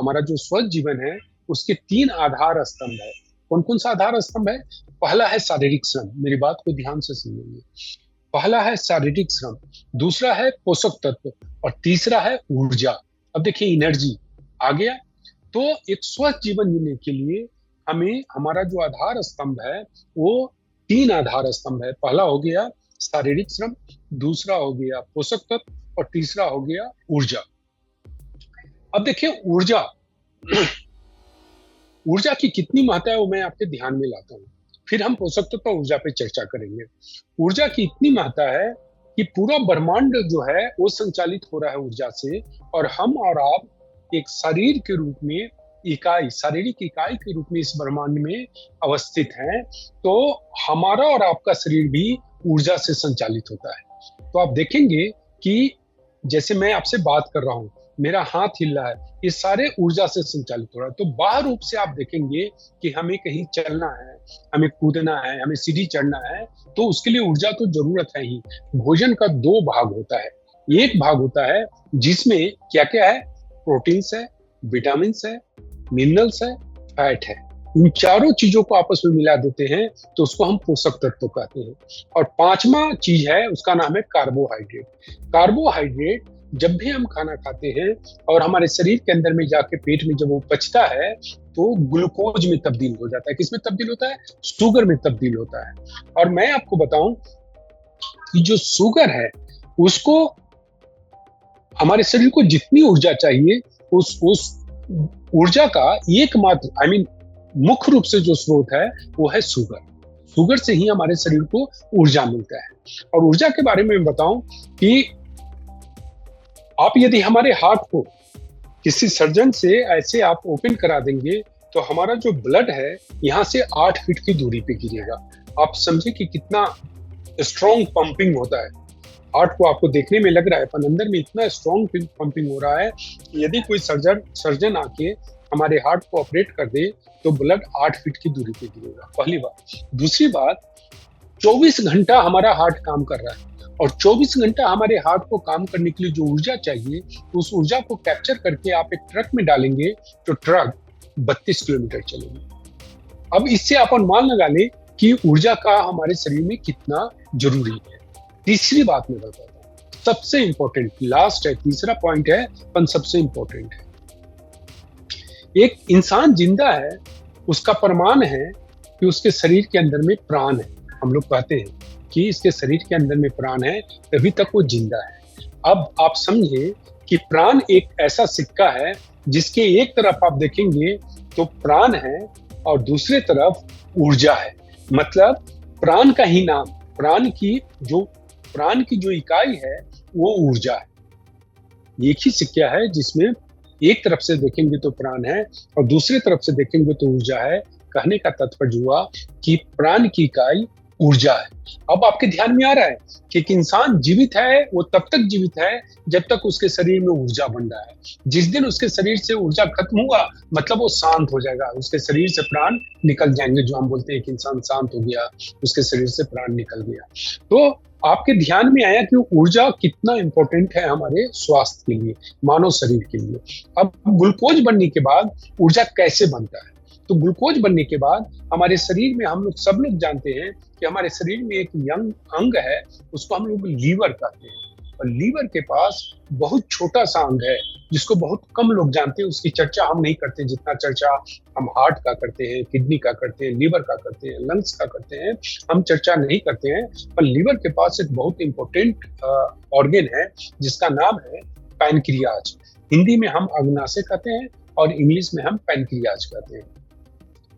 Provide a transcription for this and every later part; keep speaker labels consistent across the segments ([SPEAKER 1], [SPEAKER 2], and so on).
[SPEAKER 1] हमारा जो स्वस्थ जीवन है उसके 3 आधार स्तंभ है। कौन कौन सा आधार स्तंभ है? पहला है शारीरिक श्रम, मेरी बात को ध्यान से सुनिए। पहला है शारीरिक श्रम, दूसरा है पोषक तत्व और तीसरा है ऊर्जा। अब देखिए एनर्जी आ गया। तो एक स्वस्थ जीवन जीने के लिए हमें हमारा जो आधार स्तंभ है वो 3 आधार स्तंभ है। पहला हो गया शारीरिक श्रम, दूसरा हो गया पोषक तत्व और तीसरा हो गया ऊर्जा। अब देखिए ऊर्जा ऊर्जा की कितनी महत्ता है वो मैं आपके ध्यान में लाता हूँ, फिर हम पोषक तत्व और ऊर्जा पे चर्चा करेंगे। ऊर्जा की इतनी महत्ता है कि पूरा ब्रह्मांड जो है वो संचालित हो रहा है ऊर्जा से, और हम और आप एक शरीर के रूप में इकाई, शारीरिक इकाई के रूप में इस ब्रह्मांड में अवस्थित हैं। तो हमारा और आपका शरीर भी ऊर्जा से संचालित होता है। तो आप देखेंगे कि जैसे मैं आपसे बात कर रहा हूँ, मेरा हाथ हिल रहा है, ये सारे ऊर्जा से संचालित हो रहा है। तो बाह्य रूप से आप देखेंगे कि हमें कहीं चलना है, हमें कूदना है, हमें सीढ़ी चढ़ना है, तो उसके लिए ऊर्जा तो जरूरत है ही। भोजन का 2 भाग होता है। एक भाग होता है जिसमें क्या क्या है? प्रोटीन्स है, विटामिन है, मिनरल्स है, फैट है। इन चारों चीजों को आपस में मिला देते हैं तो उसको हम पोषक तत्व कहते हैं। और 5वां चीज है, उसका नाम है कार्बोहाइड्रेट। कार्बोहाइड्रेट जब भी हम खाना खाते हैं और हमारे शरीर के अंदर में जाके पेट में जब वो पचता है तो ग्लूकोज में तब्दील हो जाता है। किस में तब्दील होता है? शुगर में तब्दील होता है। और मैं आपको बताऊं कि जो शुगर है उसको, हमारे शरीर को जितनी ऊर्जा चाहिए उस ऊर्जा का एकमात्र मुख्य रूप से जो स्रोत है वो है शुगर। शुगर से ही हमारे शरीर को ऊर्जा मिलता है। और ऊर्जा के बारे में बताऊं कि आप यदि हमारे हार्ट को किसी सर्जन से ऐसे आप ओपन करा देंगे तो हमारा जो ब्लड है यहाँ से 8 फीट की दूरी पे गिरेगा। आप समझे कि कितना स्ट्रॉन्ग पंपिंग होता है। हार्ट को आपको देखने में लग रहा है पर अंदर में इतना स्ट्रॉन्ग पंपिंग हो रहा है कि यदि कोई सर्जन आके हमारे हार्ट को ऑपरेट कर दे तो ब्लड 8 फीट की दूरी पे गिरेगा। पहली बात। दूसरी बात, 24 घंटा हमारा हार्ट काम कर रहा है और 24 घंटा हमारे हार्ट को काम करने के लिए जो ऊर्जा चाहिए उस ऊर्जा को कैप्चर करके आप एक ट्रक में डालेंगे तो ट्रक 32 किलोमीटर चलेगी। अब इससे आप अनुमान लगा लें कि ऊर्जा का हमारे शरीर में कितना जरूरी है। तीसरी बात मैं बताता हूँ, सबसे इंपॉर्टेंट, लास्ट है, तीसरा पॉइंट है पर सबसे इंपॉर्टेंट है। एक इंसान जिंदा है, उसका प्रमाण है कि उसके शरीर के अंदर में प्राण है। हम लोग कहते हैं कि इसके शरीर के अंदर में प्राण है, तभी तक वो जिंदा है। अब आप समझे कि प्राण एक ऐसा सिक्का है जिसके एक तरफ आप देखेंगे तो प्राण है और दूसरे तरफ ऊर्जा है। मतलब प्राण का ही नाम, प्राण की जो इकाई है वो ऊर्जा है। एक ही सिक्का है जिसमें एक तरफ से देखेंगे तो प्राण है और दूसरी तरफ से देखेंगे तो ऊर्जा है। कहने का तात्पर्य हुआ कि प्राण की इकाई ऊर्जा है। अब आपके ध्यान में आ रहा है कि एक इंसान जीवित है, वो तब तक जीवित है जब तक उसके शरीर में ऊर्जा बन रहा है। जिस दिन उसके शरीर से ऊर्जा खत्म हुआ मतलब वो शांत हो जाएगा, उसके शरीर से प्राण निकल जाएंगे। जो हम बोलते हैं कि इंसान शांत हो गया, उसके शरीर से प्राण निकल गया। तो आपके ध्यान में आया कि ऊर्जा कितना इंपॉर्टेंट है हमारे स्वास्थ्य के लिए, मानव शरीर के लिए। अब ग्लूकोज बनने के बाद ऊर्जा कैसे बनता है? तो ग्लूकोज बनने के बाद हमारे शरीर में, हम लोग सब लोग जानते हैं कि हमारे शरीर में एक यंग अंग है, उसको हम लोग लीवर कहते हैं। और लीवर के पास बहुत छोटा सा अंग है जिसको बहुत कम लोग जानते हैं। उसकी चर्चा हम नहीं करते जितना चर्चा हम हार्ट का करते हैं, किडनी का करते हैं, लीवर का करते हैं, लंग्स का करते हैं, हम चर्चा नहीं करते हैं। पर लीवर के पास एक बहुत इंपॉर्टेंट ऑर्गन है जिसका नाम है पैनक्रियाज। हिंदी में हम अग्नाशय कहते हैं और इंग्लिश में हम पैनक्रियाज कहते हैं।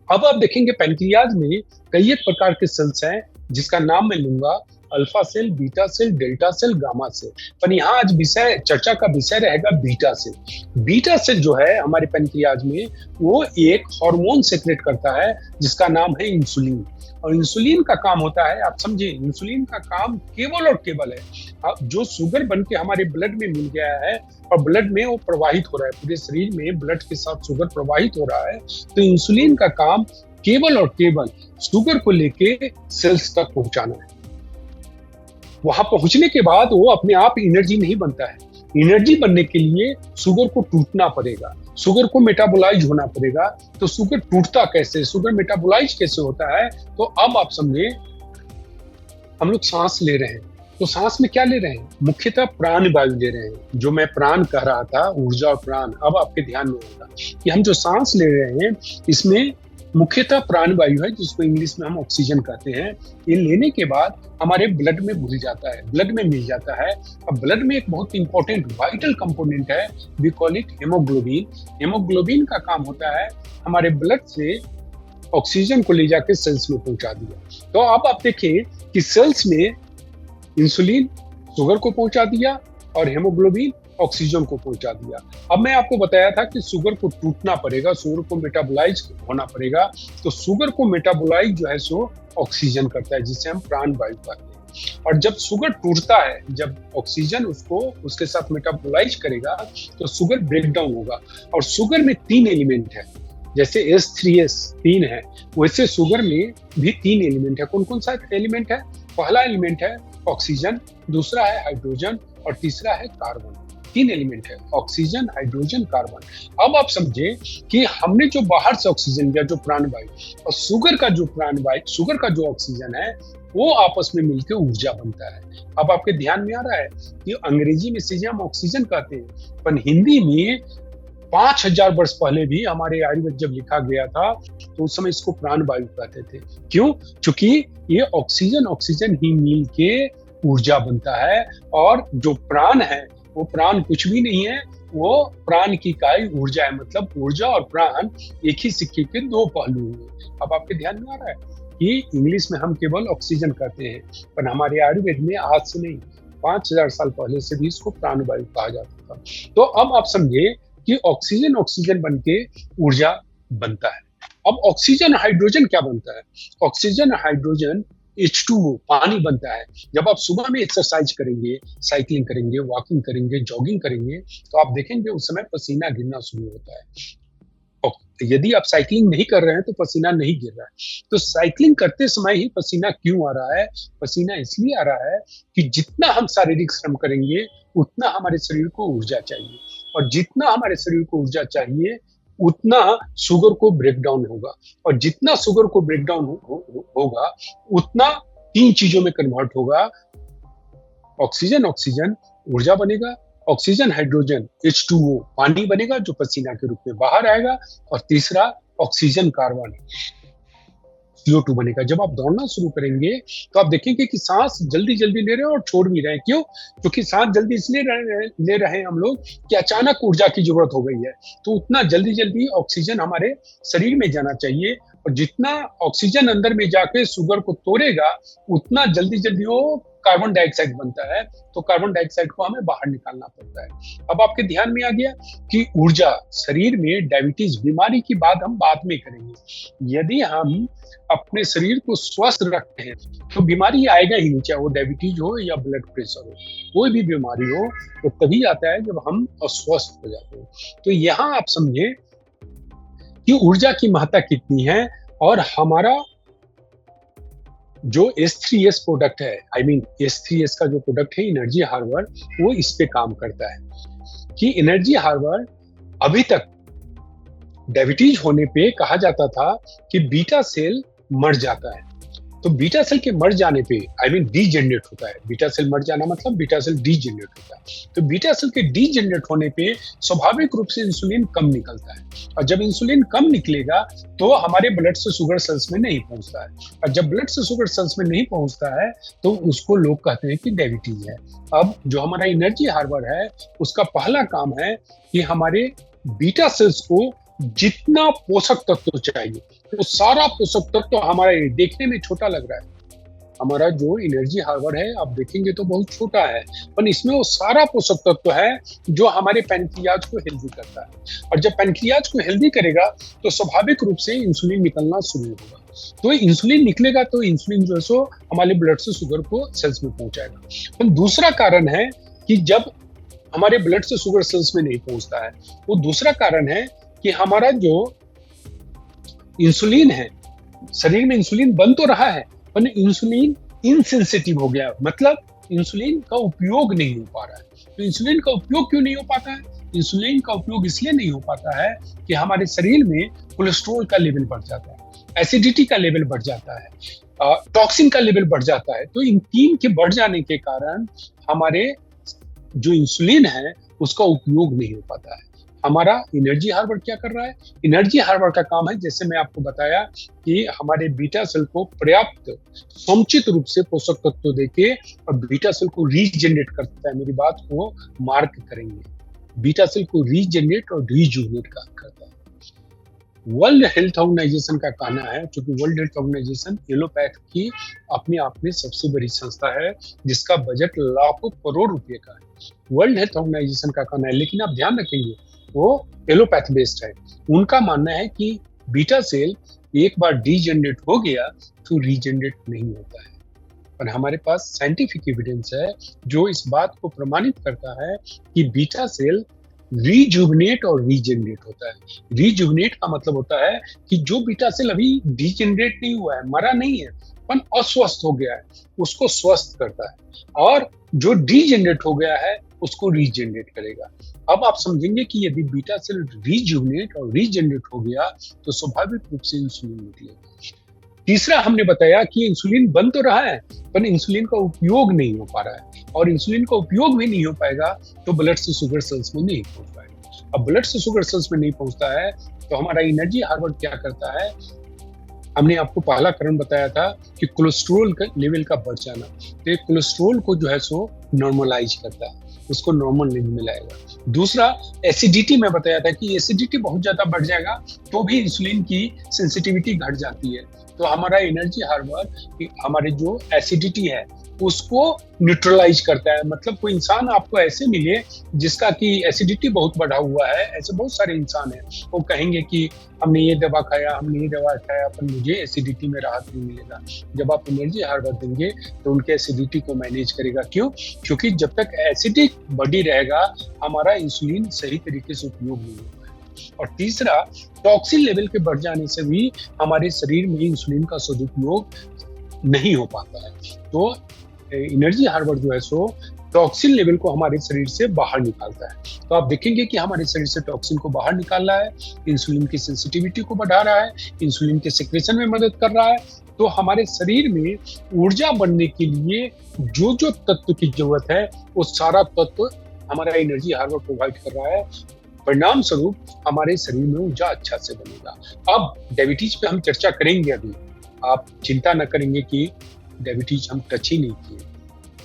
[SPEAKER 1] अब आप देखेंगे पैनक्रियाज में कई एक प्रकार के सेल्स हैं जिसका नाम मैं लूंगा alpha cell, beta cell, delta cell, gamma cell. पर यहाँ आज चर्चा का विषय रहेगा बीटा सेल। बीटा सेल जो है हमारे पैनक्रियाज में वो एक हार्मोन सेक्रेट करता है जिसका नाम है इंसुलिन। और इंसुलिन का काम होता है, आप समझिए, इंसुलिन का काम केवल और केवल है जो शुगर बन के हमारे ब्लड में मिल गया है और ब्लड में वो प्रवाहित हो रहा है, पूरे शरीर में ब्लड के साथ शुगर प्रवाहित हो रहा है। तो इंसुलिन का काम केवल और केवल शुगर को लेके सेल्स तक पहुंचाना है। वहां पहुंचने के बाद वो अपने आप एनर्जी नहीं बनता है। एनर्जी बनने के लिए शुगर को टूटना पड़ेगा। शुगर को मेटाबोलाइज होना पड़ेगा, तो शुगर टूटता कैसे, शुगर मेटाबोलाइज कैसे होता है? तो अब आप समझे, हम लोग सांस ले रहे हैं, तो सांस में क्या ले रहे हैं? मुख्यतः प्राण वायु ले रहे हैं। जो मैं प्राण कह रहा था, ऊर्जा और प्राण, अब आपके ध्यान में होगा कि हम जो सांस ले रहे हैं इसमें मुख्यतः प्राण वायु है, जिसको इंग्लिश में हम ऑक्सीजन कहते हैं। ये लेने के बाद हमारे ब्लड में घुल जाता है, ब्लड में मिल जाता है। अब ब्लड में एक बहुत इंपॉर्टेंट वाइटल कंपोनेंट है, we call it haemoglobin. Haemoglobin का काम होता है हमारे ब्लड से ऑक्सीजन को ले जाके सेल्स में पहुंचा दिया। तो अब आप देखिए कि सेल्स में इंसुलिन शुगर को पहुंचा दिया और हेमोग्लोबिन ऑक्सीजन को पहुंचा दिया। अब मैं आपको बताया था कि शुगर को टूटना पड़ेगा, शुगर को मेटाबोलाइज होना पड़ेगा। तो शुगर को मेटाबोलाइज जो है सो ऑक्सीजन करता है, जिसे हम प्राण वायु कहते हैं। और जब शुगर टूटता है, जब ऑक्सीजन उसको उसके साथ मेटाबोलाइज करेगा, तो शुगर ब्रेक डाउन होगा। और शुगर में 3 एलिमेंट है, जैसे H3S 3 है, वैसे शुगर में भी 3 एलिमेंट है। कौन कौन सा एलिमेंट है? पहला एलिमेंट है ऑक्सीजन, दूसरा है हाइड्रोजन और तीसरा है कार्बन। 3 एलिमेंट है, ऑक्सीजन, हाइड्रोजन, कार्बन। अब आप समझे कि हमने जो बाहर से ऑक्सीजन लिया, जो प्राणवायु, और शुगर का जो प्राणवायु, शुगर का जो ऑक्सीजन है, वो आपस में मिलकर ऊर्जा बनता है। अब आपके ध्यान में आ रहा है कि अंग्रेजी में इसे हम ऑक्सीजन कहते हैं, पर हिंदी में 5000 वर्ष पहले भी हमारे आयुर्वेद जब लिखा गया था, तो उस समय इसको प्राण वायु कहते थे। क्यों? क्योंकि ये ऑक्सीजन ही मिल के ऊर्जा बनता है। और जो प्राण है, वो प्राण कुछ भी नहीं है, वो प्राण की इकाई ऊर्जा है। मतलब ऊर्जा और प्राण एक ही सिक्के के 2 पहलू हैं। अब आपके ध्यान में आ रहा है कि इंग्लिश में हम केवल ऑक्सीजन कहते हैं, पर हमारे आयुर्वेद में आज से नहीं, 5000 साल पहले से भी इसको प्राण वायु कहा जाता था। तो अब आप समझे कि ऑक्सीजन बन के ऊर्जा बनता है। अब ऑक्सीजन हाइड्रोजन क्या बनता है? ऑक्सीजन हाइड्रोजन H2O पानी बनता है। जब आप सुबह में एक्सरसाइज करेंगे, साइकिलिंग करेंगे, वॉकिंग करेंगे, जॉगिंग करेंगे, तो आप देखेंगे उस समय पसीना गिरना शुरू होता है। यदि आप साइकिलिंग नहीं कर रहे हैं तो पसीना नहीं गिर रहा है। तो साइकिलिंग करते समय ही पसीना क्यों आ रहा है? पसीना इसलिए आ रहा है कि जितना हम शारीरिक श्रम करेंगे, उतना हमारे शरीर को ऊर्जा चाहिए, और जितना हमारे शरीर को ऊर्जा चाहिए, उतना शुगर को ब्रेक डाउन होगा, और जितना शुगर को ब्रेक डाउन होगा, उतना 3 चीजों में कन्वर्ट होगा। ऑक्सीजन ऊर्जा बनेगा, ऑक्सीजन हाइड्रोजन H2O पानी बनेगा जो पसीना के रूप में बाहर आएगा, और तीसरा ऑक्सीजन कार्बन CO2 बनेगा। जब आप दौड़ना शुरू करेंगे तो आप देखेंगे कि सांस जल्दी जल्दी ले रहे हैं और छोड़ भी रहे हैं। क्यों? क्योंकि सांस जल्दी इसलिए ले रहे हैं हम लोग कि अचानक ऊर्जा की जरूरत हो गई है, तो उतना जल्दी जल्दी ऑक्सीजन हमारे शरीर में जाना चाहिए, और जितना ऑक्सीजन अंदर में जाके शुगर को तोड़ेगा, उतना जल्दी जल्दी वो कार्बन डाइऑक्साइड बनता है। तो कार्बन डाइऑक्साइड को हमें बाहर निकालना पड़ता है। अब आपके ध्यान में आ गया कि ऊर्जा शरीर में, डायबिटीज बीमारी की बात हम बाद में करेंगे। यदि हम अपने शरीर को स्वस्थ रखते हैं तो बीमारी आएगा ही नहीं, चाहे वो डायबिटीज हो या ब्लड प्रेशर हो। कोई भी बीमारी हो तो तभी आता है जब हम अस्वस्थ हो जाते हैं। तो यहाँ आप समझे कि ऊर्जा की महत्ता कितनी है, और हमारा जो H3S प्रोडक्ट है, H3S का जो प्रोडक्ट है एनर्जी हार्बर, वो इस पे काम करता है कि एनर्जी हार्बर अभी तक डायबिटीज होने पे कहा जाता था कि बीटा सेल मर जाता है। तो बीटा सेल के मर जाने पे डीजेनरेट होता है। बीटा सेल मर जाना मतलब बीटा सेल डीजेनरेट होता है। तो बीटा सेल के डीजेनरेट होने पे स्वाभाविक रूप से इंसुलिन कम निकलता है, और जब इंसुलिन कम निकलेगा तो हमारे ब्लड से शुगर सेल्स में नहीं पहुंचता है, और जब ब्लड से शुगर सेल्स में नहीं पहुंचता है तो उसको लोग कहते हैं कि डायबिटीज है। अब जो हमारा एनर्जी हार्बर है, उसका पहला काम है कि हमारे बीटा सेल्स को जितना पोषक तत्व चाहिए, तो सारा पोषक तत्व हमारा, देखने में छोटा लग रहा है हमारा जो एनर्जी हार्बर है, आप देखेंगे तो बहुत छोटा है, पर इसमें वो सारा पोषक तत्व है जो हमारे पैनक्रियाज को हेल्दी करता है। और जब पैनक्रियाज को हेल्दी करेगा तो स्वाभाविक रूप से इंसुलिन निकलना शुरू होगा। तो इंसुलिन निकलेगा तो इंसुलिन जो है सो हमारे ब्लड से शुगर को सेल्स में पहुंचाएगा। पर दूसरा कारण है कि जब हमारे ब्लड से शुगर सेल्स में नहीं पहुंचता है, वो दूसरा कारण है कि हमारा जो इंसुलिन है, शरीर में इंसुलिन बन तो रहा है पर इंसुलिन इनसेंसिटिव हो गया, मतलब इंसुलिन का उपयोग नहीं हो पा रहा है। तो इंसुलिन का उपयोग क्यों नहीं हो पाता है? इंसुलिन का उपयोग इसलिए नहीं हो पाता है कि हमारे शरीर में कोलेस्ट्रॉल का लेवल बढ़ जाता है, एसिडिटी का लेवल बढ़ जाता है, टॉक्सिन का लेवल बढ़ जाता है। तो इन 3 के बढ़ जाने के कारण हमारे जो इंसुलिन है उसका उपयोग नहीं हो पाता है। हमारा एनर्जी हार्बर क्या कर रहा है? एनर्जी हार्बर का काम है, जैसे मैं आपको बताया, कि हमारे बीटा सेल को पर्याप्त समुचित रूप से पोषक तत्व देके और बीटा सेल को रीजनरेट करता है। मेरी बात को मार्क करेंगे, बीटा सेल को रीजनरेट और रीजुवनेट करता है। वर्ल्ड हेल्थ ऑर्गेनाइजेशन का कहना है, क्योंकि वर्ल्ड हेल्थ ऑर्गेनाइजेशन एलोपैथ की अपने आप में सबसे बड़ी संस्था है जिसका बजट लाखों करोड़ रुपए का है। वर्ल्ड हेल्थ ऑर्गेनाइजेशन का कहना है, लेकिन आप ध्यान रखेंगे वो एलोपैथ बेस्ड है। उनका मानना है कि बीटा सेल एक बार डीजनरेट हो गया तो रीजनरेट नहीं होता है, पर हमारे पास साइंटिफिक एविडेंस है जो इस बात को प्रमाणित करता है कि बीटा सेल रीजुवनेट और रीजनरेट होता है। रीजुवनेट का मतलब होता है कि जो बीटा सेल अभी डीजनरेट नहीं हुआ है, मरा नहीं है, पर अस्वस्थ हो गया है, उसको स्वस्थ करता है, और जो डीजनरेट हो गया है उसको रीजनरेट करेगा। अब आप समझेंगे कि यदि बीटा सेल रीजुवनेट और रीजनरेट हो गया तो स्वाभाविक रूप से इंसुलिन निकलेगा। तीसरा हमने बताया कि इंसुलिन बन तो रहा है पर इंसुलिन का उपयोग नहीं हो पा रहा है, और इंसुलिन का उपयोग भी नहीं हो पाएगा तो ब्लड से शुगर सेल्स में नहीं पहुंच पाएगा। अब ब्लड से शुगर सेल्स में नहीं पहुंचता है तो हमारा एनर्जी हार्बर क्या करता है? हमने आपको पहला कारण बताया था कि कोलेस्ट्रॉल का लेवल का बढ़ जाना, तो ये कोलेस्ट्रॉल को जो है सो नॉर्मलाइज करता है, उसको नॉर्मल लेवल में लाएगा। दूसरा, एसिडिटी में बताया था कि एसिडिटी बहुत ज्यादा बढ़ जाएगा तो भी इंसुलिन की सेंसिटिविटी घट जाती है, तो हमारा एनर्जी हार्बर हमारे जो एसिडिटी है उसको न्यूट्रलाइज करता है। मतलब कोई इंसान आपको ऐसे मिले जिसका कि एसिडिटी बहुत बढ़ा हुआ है, ऐसे बहुत सारे इंसान हैं, वो कहेंगे कि हमने ये दवा खाया, हमने ये दवा खाया, पर मुझे एसिडिटी में राहत नहीं मिलेगा। जब आप एनर्जी हार्बर देंगे तो उनके एसिडिटी को मैनेज करेगा। क्यों? क्योंकि जब तक एसिडिक बॉडी रहेगा हमारा इंसुलिन सही तरीके से उपयोग नहीं होगा। और तीसरा, टॉक्सिन लेवल के बढ़ जाने से भी हमारे शरीर में इंसुलिन का सदुपयोग नहीं हो पाता है। तो एनर्जी हार्बर जो है सो टॉक्सिन लेवल को हमारे शरीर से बाहर निकालता है। तो आप देखेंगे कि हमारे शरीर से टॉक्सिन को बाहर निकाल रहा है, इंसुलिन की सेंसिटिविटी को बढ़ा रहा है, इंसुलिन के सिक्रेशन में मदद कर रहा है। तो हमारे शरीर में ऊर्जा बनने के लिए जो जो तत्व की जरूरत है वो सारा तत्व हमारा एनर्जी हार्बर प्रोवाइड कर रहा है। परिणाम स्वरूप हमारे शरीर में ऊर्जा अच्छा से बनेगा। अब डायबिटीज पे हम चर्चा करेंगे अभी, आप चिंता न करेंगे कि डायबिटीज हम टच ही नहीं किए,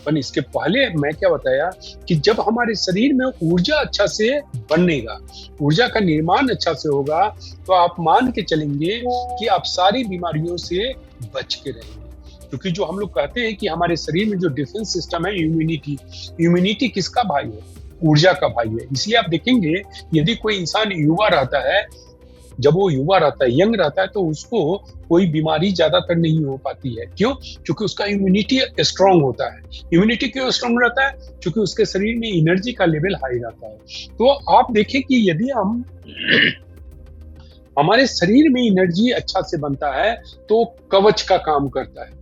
[SPEAKER 1] पर इसके पहले मैं क्या बताया कि जब हमारे शरीर में ऊर्जा अच्छा से बनेगा, ऊर्जा का निर्माण अच्छा से होगा, तो आप मान के चलेंगे कि आप सारी बीमारियों से बच के रहेंगे। क्योंकि जो हम लोग कहते हैं कि हमारे शरीर में जो डिफेंस सिस्टम है, इम्यूनिटी किसका भाई है? ऊर्जा का भाई है। इसलिए आप देखेंगे यदि कोई इंसान युवा रहता है, जब वो युवा रहता है, यंग रहता है, तो उसको कोई बीमारी ज्यादातर नहीं हो पाती है। क्यों? क्योंकि उसका इम्यूनिटी स्ट्रांग होता है। इम्यूनिटी क्यों स्ट्रांग रहता है? क्योंकि उसके शरीर में एनर्जी का लेवल हाई रहता है। तो आप देखें कि यदि हम हमारे शरीर में एनर्जी अच्छा से बनता है तो कवच का काम करता है।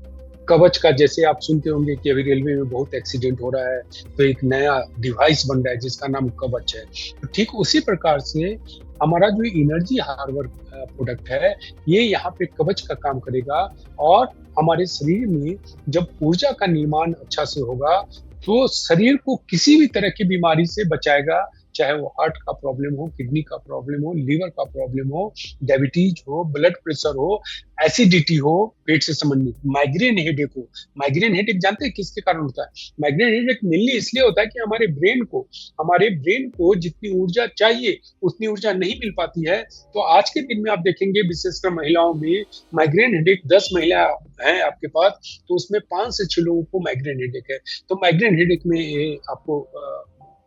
[SPEAKER 1] कवच का, जैसे आप सुनते होंगे कि अभी रेलवे में बहुत एक्सीडेंट हो रहा है तो एक नया डिवाइस बन रहा है जिसका नाम कवच है। तो ठीक उसी प्रकार से हमारा जो एनर्जी हार्बर प्रोडक्ट है ये यहाँ पे कवच का काम करेगा, और हमारे शरीर में जब ऊर्जा का निर्माण अच्छा से होगा तो शरीर को किसी भी तरह की बीमारी से बचाएगा, चाहे वो हार्ट का प्रॉब्लम हो, किडनी का प्रॉब्लम हो, लीवर का प्रॉब्लम हो, डायबिटीज हो, ब्लड प्रेशर हो, एसिडिटी हो, पेट से संबंधित, माइग्रेन हेडेक हो। माइग्रेन हेडेक जानते हैं किसके कारण होता है? माइग्रेन हेडेक मेनली इसलिए होता है कि हमारे ब्रेन को जितनी ऊर्जा चाहिए उतनी ऊर्जा नहीं मिल पाती है। तो आज के दिन में आप देखेंगे विशेषकर महिलाओं में माइग्रेन हेडेक, 10 महिला हैं आपके पास तो उसमें 5 से 6 लोगों को माइग्रेन हेडेक है। तो माइग्रेन हेडेक में आपको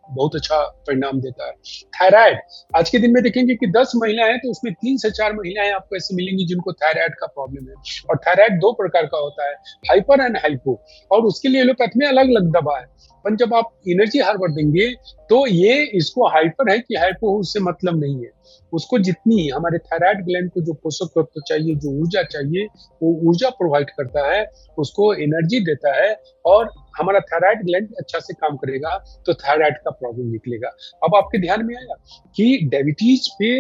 [SPEAKER 1] बहुत अच्छा परिणाम देता है। थायराइड, आज के दिन में देखेंगे कि 10 महिलाएं हैं तो उसमें 3 से 4 महिलाएं आपको ऐसी मिलेंगी जिनको थायराइड का प्रॉब्लम है। और थायराइड 2 प्रकार का होता है, हाइपर एंड हाइपो, और उसके लिए एलोपैथ में अलग अलग दवा है। पर जब आप एनर्जी हार्बर देंगे तो ये इसको हाइपर है कि हाइपो उससे मतलब नहीं है, उसको जितनी हमारे थायराइड ग्लैंड को जो पोषक तत्व चाहिए, जो ऊर्जा चाहिए, वो ऊर्जा प्रोवाइड करता है, उसको एनर्जी देता है और हमारा थायराइड ग्लैंड अच्छा से काम करेगा तो थायराइड का प्रॉब्लम निकलेगा। अब आपके ध्यान में आया कि डायबिटीज पे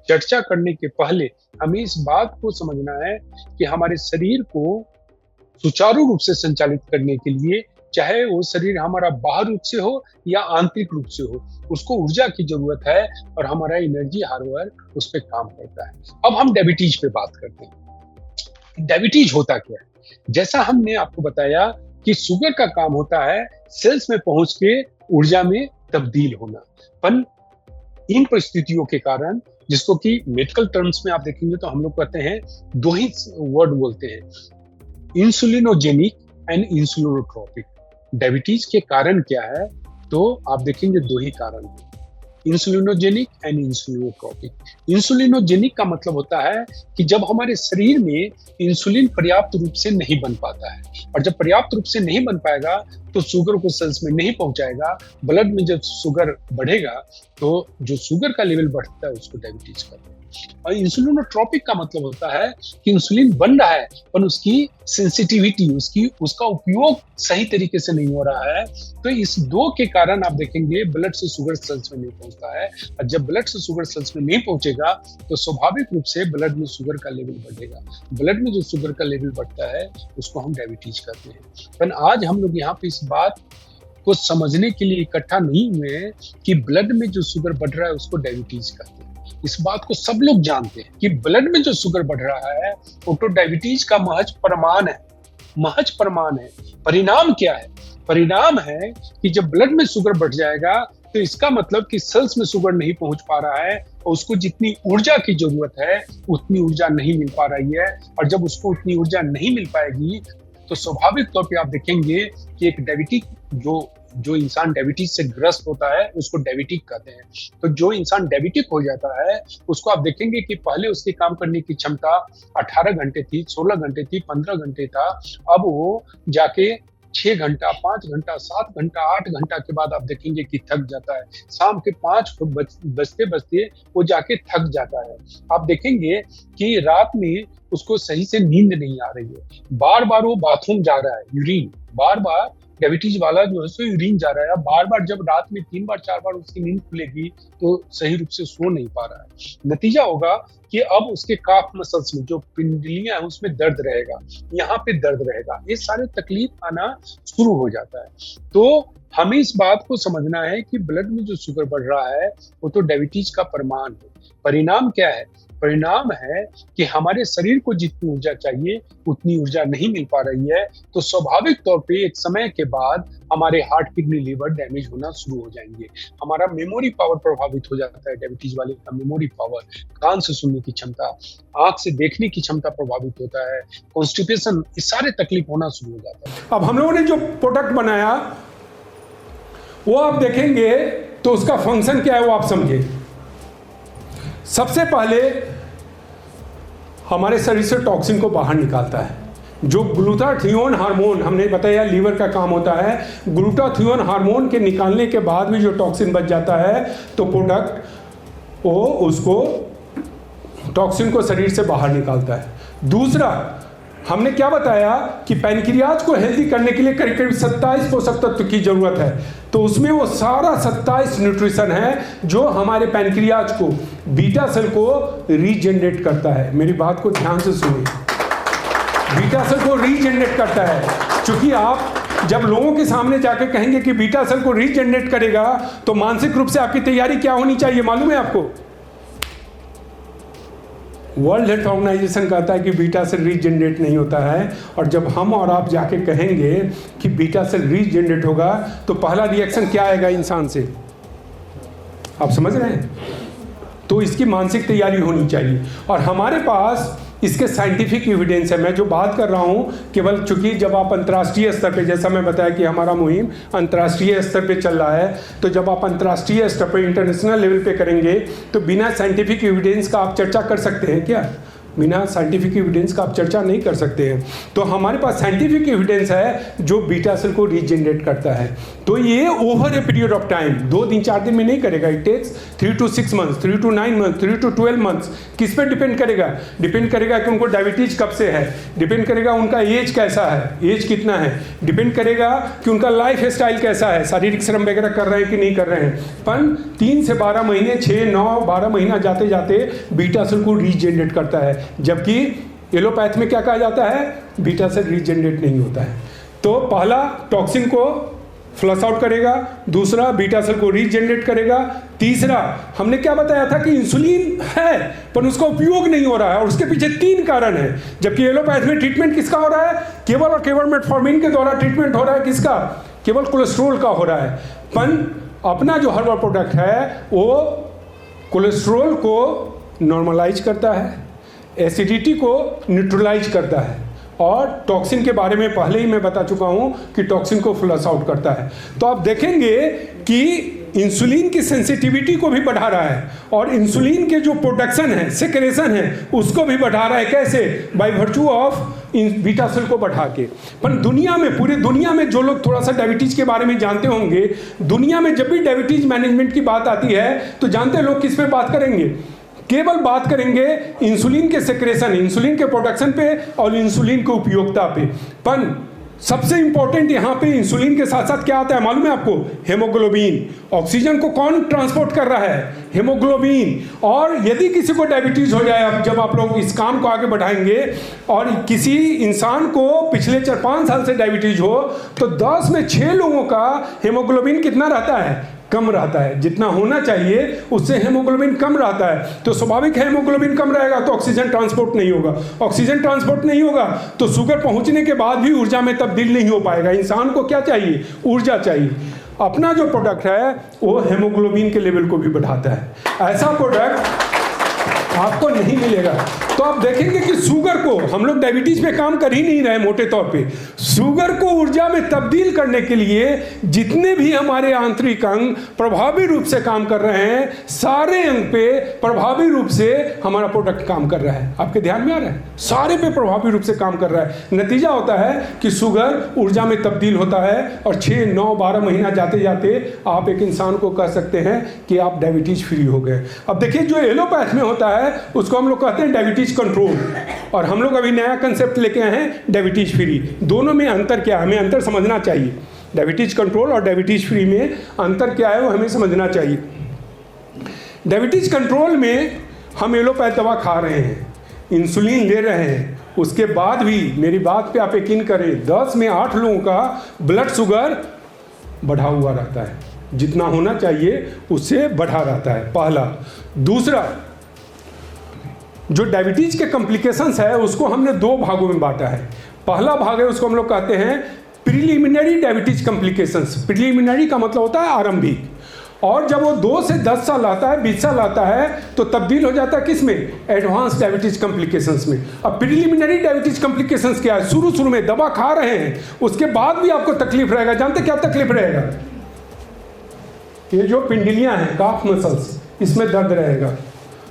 [SPEAKER 1] चर्चा करने के पहले हमें इस बात को समझना है कि हमारे शरीर को सुचारू रूप से संचालित करने के लिए, चाहे वो शरीर हमारा बाहर रूप से हो या आंतरिक रूप से हो, उसको ऊर्जा की जरूरत है और हमारा एनर्जी हार्डवेयर उस पर काम करता है। अब हम डायबिटीज पे बात करते हैं। डायबिटीज होता क्या है? जैसा हमने आपको बताया कि शुगर का काम होता है सेल्स में पहुंच के ऊर्जा में तब्दील होना, पर इन परिस्थितियों के कारण, जिसको कि मेडिकल टर्म्स में आप देखेंगे तो हम लोग कहते हैं, दो ही वर्ड बोलते हैं, इंसुलिनोजेनिक एंड इंसुलिनोट्रोपिक। डायबिटीज के कारण क्या है? तो आप देखेंगे दो ही कारण हैं, इंसुलिनोजेनिक एंड इंसुलिनोट्रोपिक। इंसुलिनोजेनिक का मतलब होता है कि जब हमारे शरीर में इंसुलिन पर्याप्त रूप से नहीं बन पाता है, और जब पर्याप्त रूप से नहीं बन पाएगा तो शुगर को सेल्स में नहीं पहुंचाएगा। ब्लड में जब शुगर बढ़ेगा तो जो शुगर का लेवल बढ़ता है उसको डायबिटीज कहते हैं। और इंसुलिनोट्रोपिक का मतलब होता है कि इंसुलिन बन रहा है पर उसकी सेंसिटिविटी, उसका उपयोग सही तरीके से नहीं हो रहा है। तो इस दो के कारण आप देखेंगे ब्लड से शुगर सेल्स में नहीं पहुंचता है, और जब ब्लड से शुगर सेल्स में नहीं पहुंचेगा तो स्वाभाविक रूप से ब्लड में शुगर का लेवल बढ़ेगा। ब्लड में जो शुगर का लेवल बढ़ता है उसको हम डायबिटीज कहते हैं। पर आज हम लोग यहाँ पे इस बात को समझने के लिए इकट्ठा नहीं हुए कि ब्लड में जो शुगर बढ़ रहा है उसको डायबिटीज कहते हैं। इस बात को सब लोग जानते हैं कि ब्लड में जो शुगर बढ़ रहा है वो तो डायबिटीज का महज प्रमाण है, महज प्रमाण है। परिणाम क्या है? परिणाम है कि जब ब्लड में शुगर बढ़ जाएगा तो इसका मतलब कि सेल्स में शुगर नहीं पहुंच पा रहा है और उसको जितनी ऊर्जा की जरूरत है उतनी ऊर्जा नहीं मिल पा रही है। और जब उसको उतनी ऊर्जा नहीं मिल पाएगी तो स्वाभाविक तौर पे आप देखेंगे कि एक डायबिटिक जो इंसान डायबिटीज से ग्रस्त होता है उसको डायबिटिक कहते हैं। तो जो इंसान डायबिटिक हो जाता है उसको आप देखेंगे कि पहले उसकी काम करने की क्षमता 18 घंटे थी, 16 घंटे थी, 15 घंटे था, अब वो जाके 6 घंटा, 5 घंटा, 7 घंटा, 8 घंटा के बाद आप देखेंगे कि थक जाता है। शाम के 5 बजते बजते वो जाके थक जाता है। आप देखेंगे कि रात में उसको सही से नींद नहीं आ रही है, बार बार वो बाथरूम जा रहा है, यूरिन बार बार, डायबिटीज वाला जो है सो यूरिन जा रहा है बार बार। जब रात में 3 बार 4 बार उसकी नींद खुलेगी तो सही रूप से सो नहीं पा रहा है। नतीजा होगा कि अब उसके काफ मसल्स में जो पिंडलियां हैं उसमें दर्द रहेगा, यहाँ पे दर्द रहेगा, ये सारे तकलीफ आना शुरू हो जाता है। तो हमें इस बात को समझना है कि ब्लड में जो शुगर बढ़ रहा है वो तो डायबिटीज का प्रमाण है। परिणाम क्या है? परिणाम है कि हमारे शरीर को जितनी ऊर्जा चाहिए उतनी ऊर्जा नहीं मिल पा रही है। तो स्वाभाविक तौर पे एक समय के बाद हमारे हार्ट, किडनी, लीवर डैमेज होना शुरू हो जाएंगे। हमारा मेमोरी पावर प्रभावित हो जाता है। डायबिटीज वाले का मेमोरी पावर, कान से सुनने की क्षमता, आंख से देखने की क्षमता प्रभावित होता है, कॉन्स्टिपेशन, ये सारे तकलीफ होना शुरू हो जाता है।
[SPEAKER 2] अब हम लोगों ने जो प्रोडक्ट बनाया वो आप देखेंगे तो उसका फंक्शन क्या है वो आप समझे। सबसे पहले हमारे शरीर से टॉक्सिन को बाहर निकालता है। जो ग्लूटाथियोन हार्मोन हमने बताया लीवर का काम होता है, ग्लूटाथियोन हार्मोन के निकालने के बाद भी जो टॉक्सिन बच जाता है तो प्रोडक्ट वो उसको टॉक्सिन को शरीर से बाहर निकालता है। दूसरा हमने क्या बताया कि पैनक्रियाज को हेल्दी करने के लिए करीब करीब 27 पोषक तत्व की जरूरत है। तो उसमें वो सारा 27 न्यूट्रिशन है जो हमारे पैनक्रियाज को, बीटा सेल को रीजनरेट करता है। मेरी बात को ध्यान से सुनिए, बीटा सेल को रीजनरेट करता है। क्योंकि आप जब लोगों के सामने जाके कहेंगे कि बीटा सेल को रीजनरेट करेगा तो मानसिक रूप से आपकी तैयारी क्या होनी चाहिए मालूम है आपको? वर्ल्ड हेल्थ ऑर्गेनाइजेशन कहता है कि बीटा सेल रीजनरेट नहीं होता है। और जब हम और आप जाके कहेंगे कि बीटा सेल रीजनरेट होगा तो पहला रिएक्शन क्या आएगा इंसान से? आप समझ रहे हैं? तो इसकी मानसिक तैयारी होनी चाहिए। और हमारे पास इसके साइंटिफिक एविडेंस है। मैं जो बात कर रहा हूँ केवल चूंकि जब आप अंतर्राष्ट्रीय स्तर पे, जैसा मैं बताया कि हमारा मुहिम अंतर्राष्ट्रीय स्तर पे चल रहा है, तो जब आप अंतर्राष्ट्रीय स्तर पे, इंटरनेशनल लेवल पे करेंगे तो बिना साइंटिफिक एविडेंस का आप चर्चा कर सकते हैं क्या? बिना साइंटिफिक एविडेंस का आप चर्चा नहीं कर सकते हैं। तो हमारे पास साइंटिफिक एविडेंस है जो बीटा सेल को रीजनरेट करता है। तो ये over a period of time 2 दिन 4 दिन में नहीं करेगा, it takes 3 to 6 months, 3 to 9 months, 3 to 12 months। किस पे डिपेंड करेगा? डिपेंड करेगा कि उनको डायबिटीज कब से है, डिपेंड करेगा उनका एज कैसा है, एज कितना है, डिपेंड करेगा कि उनका लाइफ स्टाइल कैसा है, शारीरिक श्रम वगैरह कर रहे हैं कि नहीं कर रहे हैं। पर 3 से 12 महीने, 6, 9, 12 महीना जाते जाते बीटा सेल को रीजनरेट करता है, जबकि एलोपैथ में क्या कहा जाता है? बीटा सेल रीजनरेट नहीं होता है। तो पहला टॉक्सिन को फ्लश आउट करेगा, दूसरा बीटा सेल को रीजनरेट करेगा, तीसरा हमने क्या बताया था कि इंसुलिन है पर उसका उपयोग नहीं हो रहा है, और उसके पीछे 3 कारण है। जबकि एलोपैथ में ट्रीटमेंट किसका हो रहा है? केवल और केवल मेटफॉर्मिन के द्वारा ट्रीटमेंट हो रहा है। किसका? केवल कोलेस्ट्रॉल का हो रहा है। पर अपना जो हर्बल प्रोडक्ट है वो कोलेस्ट्रॉल को नॉर्मलाइज करता है, एसिडिटी को न्यूट्रलाइज करता है, और टॉक्सिन के बारे में पहले ही मैं बता चुका हूं कि टॉक्सिन को फ्लश आउट करता है। तो आप देखेंगे कि इंसुलिन की सेंसिटिविटी को भी बढ़ा रहा है, और इंसुलिन के जो प्रोडक्शन है, सेक्रेशन है, उसको भी बढ़ा रहा है। कैसे? By virtue of beta cell को बढ़ा के। पर दुनिया में, पूरी दुनिया में जो लोग थोड़ा सा डायबिटीज के बारे में जानते होंगे, दुनिया में जब भी डायबिटीज मैनेजमेंट की बात आती है तो जानते हैं लोग किस पे बात करेंगे? केवल बात करेंगे इंसुलिन के सेक्रेशन, इंसुलिन के प्रोडक्शन पे और इंसुलिन की उपयोगिता पे। पर सबसे इंपॉर्टेंट यहाँ पे इंसुलिन के साथ साथ क्या आता है मालूम है आपको? हेमोग्लोबिन। ऑक्सीजन को कौन ट्रांसपोर्ट कर रहा है? हेमोग्लोबिन। और यदि किसी को डायबिटीज हो जाए, अब जब आप लोग इस काम को आगे बढ़ाएंगे, और किसी इंसान को पिछले 4-5 साल से डायबिटीज हो, तो 10 में 6 लोगों का हेमोग्लोबिन कितना रहता है? कम रहता है। जितना होना चाहिए उससे हेमोग्लोबिन कम रहता है। तो स्वाभाविक है हेमोग्लोबिन कम रहेगा तो ऑक्सीजन ट्रांसपोर्ट नहीं होगा, ऑक्सीजन ट्रांसपोर्ट नहीं होगा तो शुगर पहुंचने के बाद भी ऊर्जा में तब्दील नहीं हो पाएगा। इंसान को क्या चाहिए? ऊर्जा चाहिए। अपना जो प्रोडक्ट है वो हेमोग्लोबिन के लेवल को भी बढ़ाता है। ऐसा प्रोडक्ट आपको नहीं मिलेगा। तो आप देखेंगे कि शुगर को, हम लोग डायबिटीज पे काम कर ही नहीं रहे मोटे तौर पे, शुगर को ऊर्जा में तब्दील करने के लिए जितने भी हमारे आंतरिक अंग प्रभावी रूप से काम कर रहे हैं, सारे अंग पे प्रभावी रूप से हमारा प्रोडक्ट काम कर रहा है। आपके ध्यान में आ रहा है? सारे पे प्रभावी रूप से काम कर रहा है। नतीजा होता है कि शुगर ऊर्जा में तब्दील होता है, और 6, 9, 12 महीना जाते जाते आप एक इंसान को कह सकते हैं कि आप डायबिटीज फ्री हो गए। अब देखिए, जो एलोपैथ में होता है उसको हम लोग कहते हैं डायबिटीज कंट्रोल, और हम लोग अभी नया कंसेप्ट लेके आए हैं डायबिटीज फ्री। दोनों में अंतर क्या है? हमें अंतर समझना चाहिए। डायबिटीज कंट्रोल और डायबिटीज फ्री में अंतर क्या है वो हमें समझना चाहिए। डायबिटीज कंट्रोल में हम एलोपैथ दवा खा रहे हैं, इंसुलिन ले रहे हैं, उसके बाद भी मेरी बात पे आप यकीन करें 10 में 8 लोगों का ब्लड शुगर बढ़ा हुआ रहता है, जितना होना चाहिए उससे बढ़ा रहता है। पहला। दूसरा, जो डायबिटीज के कॉम्प्लिकेशंस है उसको हमने 2 भागों में बांटा है। पहला भाग है उसको हम लोग कहते हैं प्रीलिमिनरी डायबिटीज कॉम्प्लिकेशंस। प्रीलिमिनरी का मतलब होता है आरंभिक, और जब वो 2 से 10 साल आता है, 20 साल आता है, तो तब्दील हो जाता है किस में? एडवांस डायबिटीज कॉम्प्लिकेशंस में। अब प्रीलिमिनरी डायबिटीज कॉम्प्लिकेशंस क्या है? शुरू में दवा खा रहे हैं, उसके बाद भी आपको तकलीफ रहेगा। जानते क्या तकलीफ रहेगा? ये जो पिंडलियां हैं, काफ मसल्स, इसमें दर्द रहेगा,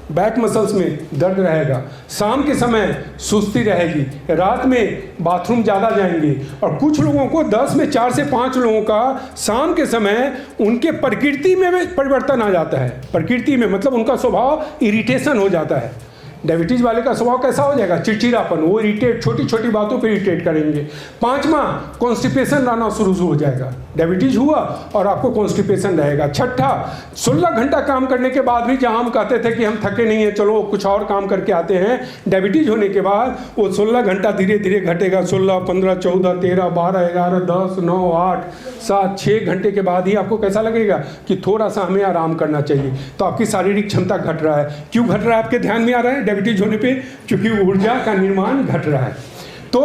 [SPEAKER 2] बैक मसल्स में दर्द रहेगा, शाम के समय सुस्ती रहेगी, रात में बाथरूम ज़्यादा जाएंगे, और कुछ लोगों को 10 में 4 से 5 लोगों का शाम के समय उनके प्रकृति में परिवर्तन आ जाता है। प्रकृति में मतलब उनका स्वभाव इरिटेशन हो जाता है। डायबिटीज वाले का स्वभाव कैसा हो जाएगा? चिड़चिड़ापन, वो इरिटेट, छोटी छोटी बातों पे इरिटेट करेंगे। 5वां, कॉन्स्टिपेशन लाना शुरू हो जाएगा। डायबिटीज हुआ और आपको कॉन्स्टिपेशन रहेगा। 6ठा, 16 घंटा काम करने के बाद भी जहां हम कहते थे कि हम थके नहीं हैं, चलो कुछ और काम करके आते हैं, डायबिटीज होने के बाद वो 16 घंटा धीरे धीरे घटेगा। 16, 15, 14, 13, 12, 11, 10, 9, 8, 7, 6 घंटे के बाद ही आपको कैसा लगेगा कि थोड़ा सा हमें आराम करना चाहिए। तो आपकी शारीरिक क्षमता घट रहा है। क्यों घट रहा है? आपके ध्यान में आ रहा है डायबिटीज होने पे? क्योंकि ऊर्जा का निर्माण घट रहा है। तो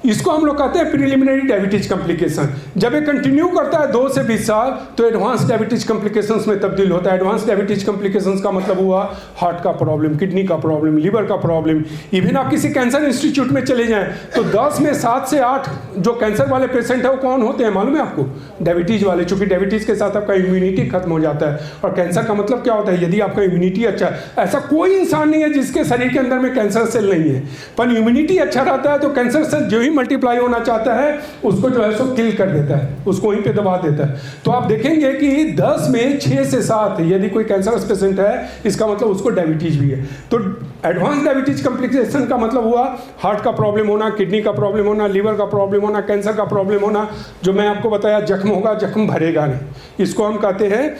[SPEAKER 2] इसको हम लोग कहते हैं प्रिलिमिनरी डायबिटीज कॉम्प्लिकेशन। जब ये कंटिन्यू करता है 2 से 20 साल तो एडवांस डायबिटीज कॉम्प्लिकेशंस में तब्दील होता है। एडवांस डायबिटीज कॉम्प्लिकेशंस का मतलब हुआ हार्ट का प्रॉब्लम, किडनी का प्रॉब्लम, लीवर का प्रॉब्लम। इवन आप किसी कैंसर इंस्टीट्यूट में चले जाएं तो 10 में 7 से 8 जो कैंसर वाले पेशेंट है वो कौन होते हैं मालूम है आपको? डायबिटीज वाले। चूंकि डायबिटीज के साथ आपका इम्यूनिटी खत्म हो जाता है। और कैंसर का मतलब क्या होता है? यदि आपका इम्यूनिटी अच्छा है, ऐसा कोई इंसान नहीं है जिसके शरीर के अंदर में कैंसर सेल नहीं है, पर इम्यूनिटी अच्छा रहता है तो कैंसर सेल जो ही मल्टीप्लाई होना चाहता है उसको जो है सो किल कर देता है, उसको वहीं पे दबा देता है। तो आप देखेंगे कि 10 में 6 से 7 यदि कोई कैंसरस पेशेंट है, इसका मतलब उसको डायबिटीज भी है। तो एडवांस डायबिटीज कॉम्प्लिकेशन का मतलब हुआ हार्ट का प्रॉब्लम होना, किडनी का प्रॉब्लम होना, लीवर का प्रॉब्लम होना, कैंसर का प्रॉब्लम होना। जो मैं आपको बताया जख्म होगा, जख्म भरेगा नहीं, इसको हम कहते हैं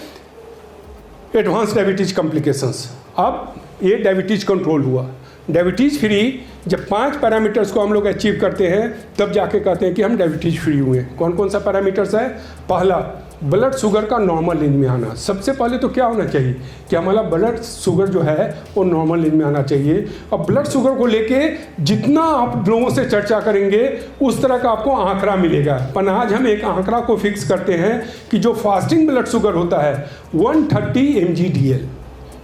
[SPEAKER 2] एडवांस डायबिटीज कॉम्प्लिकेशंस। अब ये डायबिटीज कंट्रोल हुआ। डायबिटीज फ्री जब 5 पैरामीटर्स को हम लोग अचीव करते हैं तब जाके कहते हैं कि हम डायबिटीज फ्री हुए। कौन कौन सा पैरामीटर्स है? पहला, ब्लड शुगर का नॉर्मल रेंज में आना। सबसे पहले तो क्या होना चाहिए कि हमारा ब्लड शुगर जो है वो नॉर्मल रेंज में आना चाहिए। अब ब्लड शुगर को लेके जितना आप लोगों से चर्चा करेंगे उस तरह का आपको आंकड़ा मिलेगा। पर आज हम एक आंकड़ा को फिक्स करते हैं कि जो फास्टिंग ब्लड शुगर होता है 130 mg/dl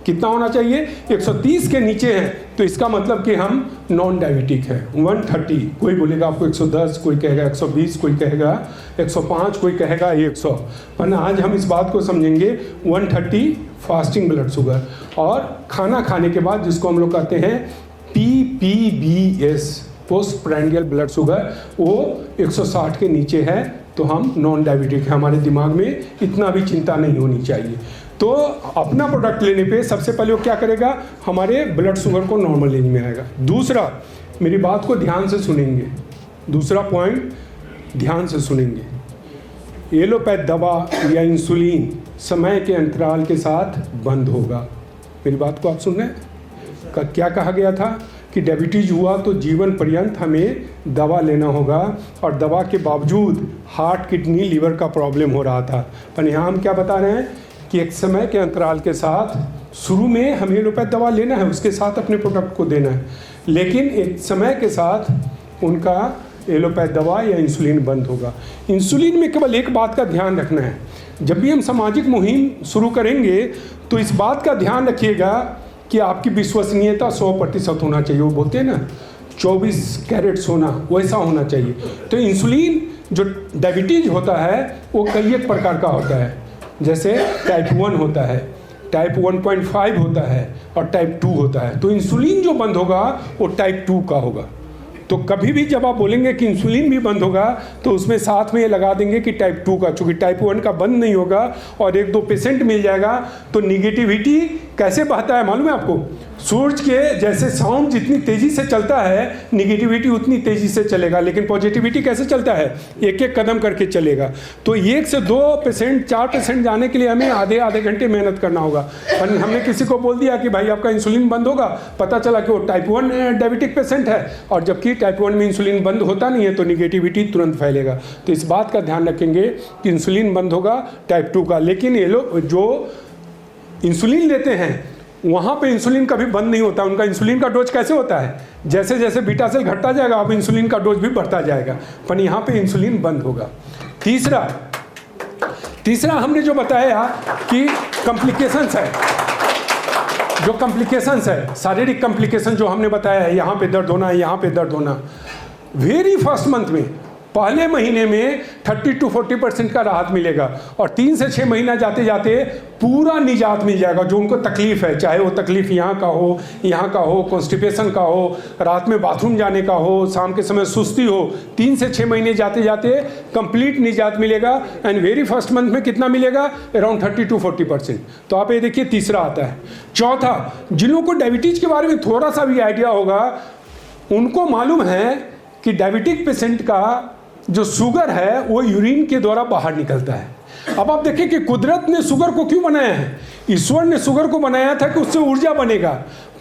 [SPEAKER 2] कितना होना चाहिए? 130 के नीचे है तो इसका मतलब कि हम नॉन डायबिटिक है। 130, कोई बोलेगा आपको 110, कोई कहेगा 120, कोई कहेगा 105, कोई कहेगा 100। पर आज हम इस बात को समझेंगे 130 फास्टिंग ब्लड शुगर। और खाना खाने के बाद जिसको हम लोग कहते हैं PPBS post prandial blood sugar, वो 160 के नीचे है तो हम नॉन डायबिटिक है। हमारे दिमाग में इतना भी चिंता नहीं होनी चाहिए। तो अपना प्रोडक्ट लेने पे सबसे पहले वो क्या करेगा? हमारे ब्लड शुगर को नॉर्मल रेंज में आएगा। दूसरा, मेरी बात को ध्यान से सुनेंगे, दूसरा पॉइंट ध्यान से सुनेंगे। एलोपैथ दवा या इंसुलिन समय के अंतराल के साथ बंद होगा। मेरी बात को आप सुन रहे हैं? क्या कहा गया था कि डायबिटीज हुआ तो जीवन पर्यंत हमें दवा लेना होगा, और दवा के बावजूद हार्ट, किडनी, लीवर का प्रॉब्लम हो रहा था। पर यहाँ हम क्या बता रहे हैं कि एक समय के अंतराल के साथ शुरू में हमें एलोपैथ दवा लेना है, उसके साथ अपने प्रोडक्ट को देना है, लेकिन एक समय के साथ उनका एलोपैथ दवा या इंसुलिन बंद होगा। इंसुलिन में केवल एक बात का ध्यान रखना है, जब भी हम सामाजिक मुहिम शुरू करेंगे तो इस बात का ध्यान रखिएगा कि आपकी विश्वसनीयता 100% होना चाहिए। वो बोलते हैं ना 24 कैरेट सोना, वैसा होना चाहिए। तो इंसुलिन जो डायबिटीज होता है वो कई एक प्रकार का होता है, जैसे टाइप 1 होता है, टाइप 1.5 होता है और टाइप 2 होता है। तो इंसुलिन जो बंद होगा वो टाइप 2 का होगा। तो कभी भी जब आप बोलेंगे कि इंसुलिन भी बंद होगा तो उसमें साथ में ये लगा देंगे कि टाइप 2 का, चूँकि टाइप 1 का बंद नहीं होगा और 1-2 पेशेंट मिल जाएगा। तो निगेटिविटी कैसे बहता है मालूम है आपको? सूरज के जैसे साउंड जितनी तेज़ी से चलता है निगेटिविटी उतनी तेज़ी से चलेगा, लेकिन पॉजिटिविटी कैसे चलता है? एक एक कदम करके चलेगा। तो 1 से 2 पेशेंट, 4 पेशेंट जाने के लिए हमें आधे घंटे मेहनत करना होगा। पर हमने किसी को बोल दिया कि भाई आपका इंसुलिन बंद होगा, पता चला कि वो टाइप 1 डायबिटिक पेशेंट है, और जबकि टाइप 1 में इंसुलिन बंद होता नहीं है तो निगेटिविटी तुरंत फैलेगा। तो इस बात का ध्यान रखेंगे कि इंसुलिन बंद होगा टाइप 2 का। लेकिन ये लोग जो इंसुलिन लेते हैं वहाँ पे इंसुलिन कभी बंद नहीं होता। उनका इंसुलिन का डोज कैसे होता है? जैसे जैसे बीटा सेल घटता जाएगा अब इंसुलिन का डोज भी बढ़ता जाएगा, पर यहाँ पे इंसुलिन बंद होगा। तीसरा हमने जो बताया कि कॉम्प्लिकेशंस है, जो कॉम्प्लिकेशंस है, शारीरिक कॉम्प्लिकेशन जो हमने बताया है, यहाँ पे दर्द होना है, यहाँ पे दर्द होना। वेरी फर्स्ट मंथ में, पहले महीने में 30 to 40% का राहत मिलेगा, और 3 से 6 महीना जाते जाते पूरा निजात मिल जाएगा। जो उनको तकलीफ है, चाहे वो तकलीफ यहाँ का हो, कॉन्स्टिपेशन का हो, रात में बाथरूम जाने का हो, शाम के समय सुस्ती हो, 3 से 6 महीने जाते जाते कंप्लीट निजात मिलेगा। एंड वेरी फर्स्ट मंथ में कितना मिलेगा? Around 30 to 40%। तो आप ये देखिए, तीसरा आता है। चौथा, जिन लोगों को डायबिटीज के बारे में थोड़ा सा भी आइडिया होगा उनको मालूम है कि डायबिटिक पेशेंट का जो शुगर है वो यूरिन के द्वारा बाहर निकलता है। अब आप देखें कि कुदरत ने शुगर को क्यों बनाया है? ईश्वर ने शुगर को बनाया था कि उससे ऊर्जा बनेगा,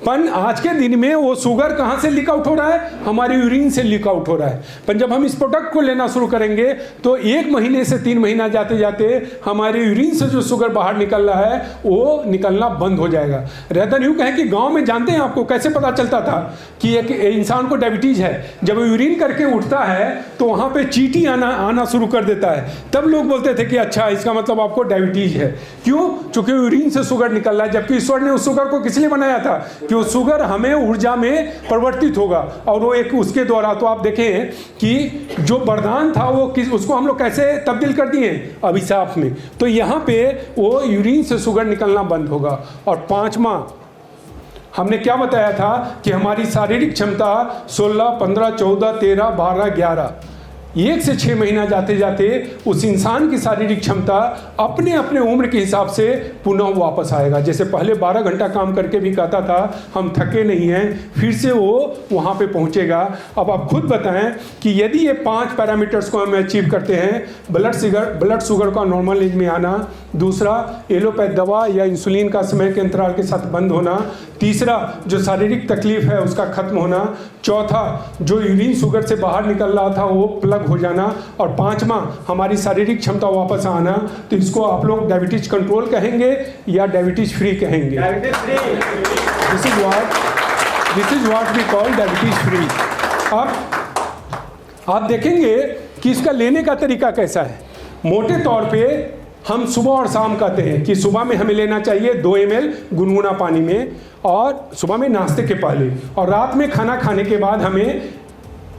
[SPEAKER 2] पर आज के दिन में वो शुगर कहाँ से लीक आउट हो रहा है? हमारे यूरिन से लीक आउट हो रहा है। पर जब हम इस प्रोडक्ट को लेना शुरू करेंगे तो 1 महीने से 3 महीना जाते जाते हमारे यूरिन से जो शुगर बाहर निकल रहा है वो निकलना बंद हो जाएगा। रहता यूँ कहें कि गाँव में जानते हैं आपको कैसे पता चलता था कि एक इंसान को डायबिटीज़ है? जब वो यूरिन करके उठता है तो वहाँ पर चींटी आना शुरू कर देता है, तब लोग बोलते थे कि अच्छा इसका मतलब आपको डायबिटीज़ है। क्यों? चूँकि यूरिन से शुगर निकल रहा है, जबकि ईश्वर ने उस शुगर को किस लिए बनाया था? कि वो शुगर हमें ऊर्जा में परिवर्तित होगा और वो एक उसके द्वारा। तो आप देखें कि जो वरदान था वो उसको हम लोग कैसे तब्दील कर दिए? अभिशाप में। तो यहाँ पे वो यूरिन से शुगर निकलना बंद होगा। और 5वां हमने क्या बताया था कि हमारी शारीरिक क्षमता 16, 15, 14, 13, 12, 11 1 से 6 महीना जाते जाते उस इंसान की शारीरिक क्षमता अपने अपने उम्र के हिसाब से पुनः वापस आएगा। जैसे पहले 12 घंटा काम करके भी कहता था हम थके नहीं हैं, फिर से वो वहाँ पे पहुँचेगा। अब आप खुद बताएं कि यदि ये 5 पैरामीटर्स को हम अचीव करते हैं, ब्लड शुगर का नॉर्मल रेंज में आना, दूसरा एलोपैथ दवा या इंसुलिन का समय के अंतराल के साथ बंद होना, तीसरा जो शारीरिक तकलीफ है उसका खत्म होना, चौथा जो यूरिन शुगर से बाहर निकल रहा था वो प्लग हो जाना, और 5वां हमारी शारीरिक क्षमता वापस आना। तो इसको आप लोग डायबिटीज कंट्रोल कहेंगे या डायबिटीज फ्री कहेंगे? This is what we call diabetes free. अब आप देखेंगे कि इसका लेने का तरीका कैसा है। मोटे तौर पे हम सुबह और शाम कहते हैं कि सुबह में हमें लेना चाहिए 2 ml गुनगुना पानी में, और सुबह में नाश्ते के पहले, और रात में खाना खाने के बाद हमें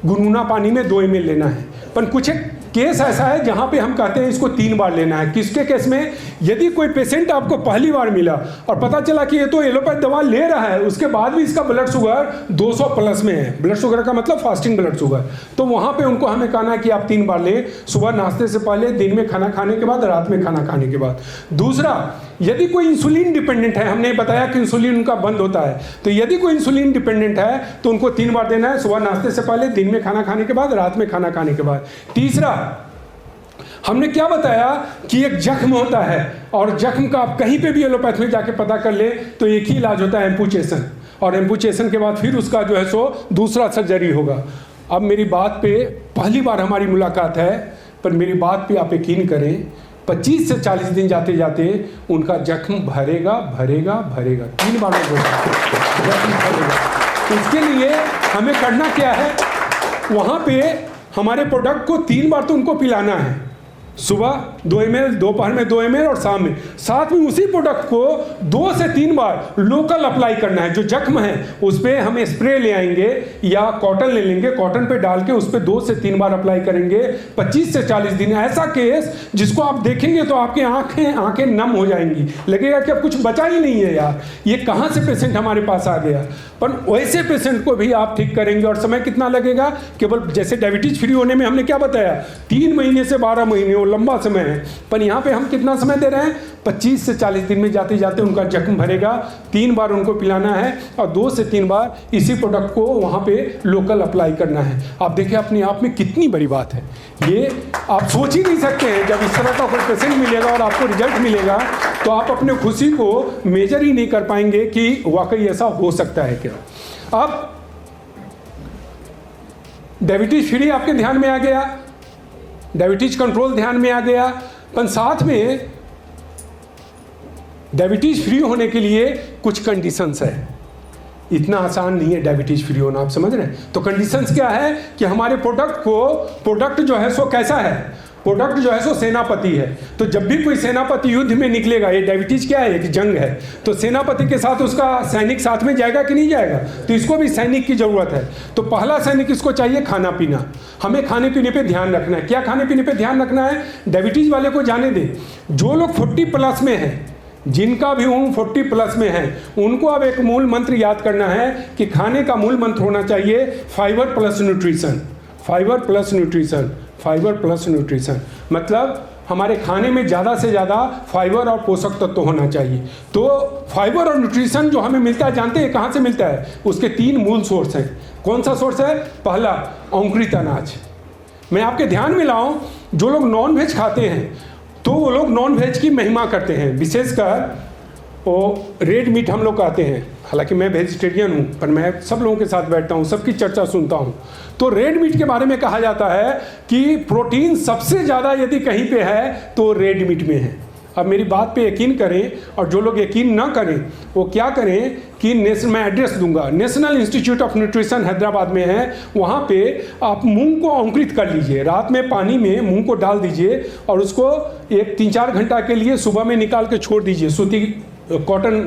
[SPEAKER 2] गुनगुना पानी में 2 ml लेना है। पर कुछ एक केस ऐसा है जहाँ पे हम कहते हैं इसको 3 बार लेना है। किसके केस में? यदि कोई पेशेंट आपको पहली बार मिला और पता चला कि ये तो एलोपैथ दवा ले रहा है, उसके बाद भी इसका ब्लड शुगर 200 प्लस में है, ब्लड शुगर का मतलब फास्टिंग ब्लड शुगर, तो वहाँ पे उनको हमें कहना है कि आप 3 बार लें, सुबह नाश्ते से पहले, दिन में खाना खाने के बाद, रात में खाना खाने के बाद। दूसरा, यदि कोई इंसुलिन डिपेंडेंट है, हमने बताया कि इंसुलिन उनका बंद होता है, तो यदि कोई इंसुलिन डिपेंडेंट है तो उनको 3 बार देना है, सुबह नाश्ते से पहले, दिन में खाना खाने के बाद, रात में खाना खाने के बाद। तीसरा, हमने क्या बताया कि एक जख्म होता है, और जख्म का आप कहीं पे भी एलोपैथ में जाके पता कर ले तो एक ही इलाज होता है, एम्पुटेशन, और एम्पुटेशन के बाद फिर उसका जो है सो दूसरा सर्जरी होगा। अब मेरी बात पे पहली बार हमारी मुलाकात है, पर मेरी बात पे आप यकीन करें 25 से 40 दिन जाते जाते उनका जख्म भरेगा भरेगा भरेगा। 3 बार में जख्म भरेगा। तो इसके लिए हमें करना क्या है? वहाँ पे हमारे प्रोडक्ट को 3 बार तो उनको पिलाना है, सुबह 2 ml, दोपहर में 2 ml और शाम में। साथ में उसी प्रोडक्ट को 2 से 3 बार लोकल अप्लाई करना है। जो जख्म है उस पर हम स्प्रे ले आएंगे या कॉटन ले लेंगे, कॉटन पे डाल के उस पर 2 से 3 बार अप्लाई करेंगे 25 से 40 दिन। ऐसा केस जिसको आप देखेंगे तो आपकी आंखें नम हो जाएंगी, लगेगा कि अब कुछ बचा ही नहीं है यार, ये कहाँ से पेशेंट हमारे पास आ गया। पर वैसे पेशेंट को भी आप ठीक करेंगे। और समय कितना लगेगा? केवल जैसे डायबिटीज फ्री होने में हमने क्या बताया, 3 महीने से 12 महीने, वो लंबा समय है। पर यहाँ पे हम कितना समय दे रहे हैं? 25 से 40 दिन में जाते जाते उनका जख्म भरेगा। 3 बार उनको पिलाना है और 2 से 3 बार इसी प्रोडक्ट को वहाँ पे लोकल अप्लाई करना है। आप देखिए अपने आप में कितनी बड़ी बात है ये, आप सोच ही नहीं सकते हैं। जब इस तरह का कोई पेशेंट मिलेगा और आपको रिजल्ट मिलेगा तो आप अपने खुशी को मेजर ही नहीं कर पाएंगे कि वाकई ऐसा हो सकता है क्या। अब डायबिटीज फ्री आपके ध्यान में आ गया, डायबिटीज कंट्रोल ध्यान में आ गया, पर साथ में डायबिटीज फ्री होने के लिए कुछ कंडीशंस है। इतना आसान नहीं है डायबिटीज फ्री होना, आप समझ रहे हैं। तो कंडीशंस क्या है कि हमारे प्रोडक्ट जो है सो कैसा है, प्रोडक्ट जो है सो सेनापति है। तो जब भी कोई सेनापति युद्ध में निकलेगा, ये डायबिटीज क्या है, एक जंग है, तो सेनापति के साथ उसका सैनिक साथ में जाएगा कि नहीं जाएगा? तो इसको भी सैनिक की जरूरत है। तो पहला सैनिक इसको चाहिए खाना पीना। हमें खाने पीने पे ध्यान रखना है। क्या खाने पीने पे ध्यान रखना है? डायबिटीज वाले को जाने दें, जो लोग 40 प्लस में हैं, जिनका भी उम्र 40 प्लस में है, उनको अब एक मूल मंत्र याद करना है कि खाने का मूल मंत्र होना चाहिए fibre plus nutrition, fibre plus nutrition, fibre plus nutrition. मतलब हमारे खाने में ज़्यादा से ज़्यादा फाइबर और पोषक तत्व होना चाहिए। तो फाइबर और न्यूट्रिशन जो हमें मिलता है, जानते हैं कहाँ से मिलता है? उसके 3 मूल सोर्स हैं। कौन सा सोर्स है? पहला, अंकुरित अनाज। मैं आपके ध्यान में लाऊं, जो लोग नॉन वेज खाते हैं तो वो लोग नॉन वेज की महिमा करते हैं, विशेषकर वो रेड मीट हम लोग कहते हैं, हालांकि मैं वेजिटेरियन हूँ, पर मैं सब लोगों के साथ बैठता हूँ, सबकी चर्चा सुनता हूँ। तो रेड मीट के बारे में कहा जाता है कि प्रोटीन सबसे ज़्यादा यदि कहीं पे है तो रेड मीट में है। अब मेरी बात पे यकीन करें, और जो लोग यकीन ना करें वो क्या करें कि मैं एड्रेस दूंगा, national institute of nutrition Hyderabad में है, वहाँ पे आप मूंग को अंकुरित कर लीजिए, रात में पानी में मूंग को डाल दीजिए और उसको 3-4 घंटा के लिए सुबह में निकाल के छोड़ दीजिए, सूती कॉटन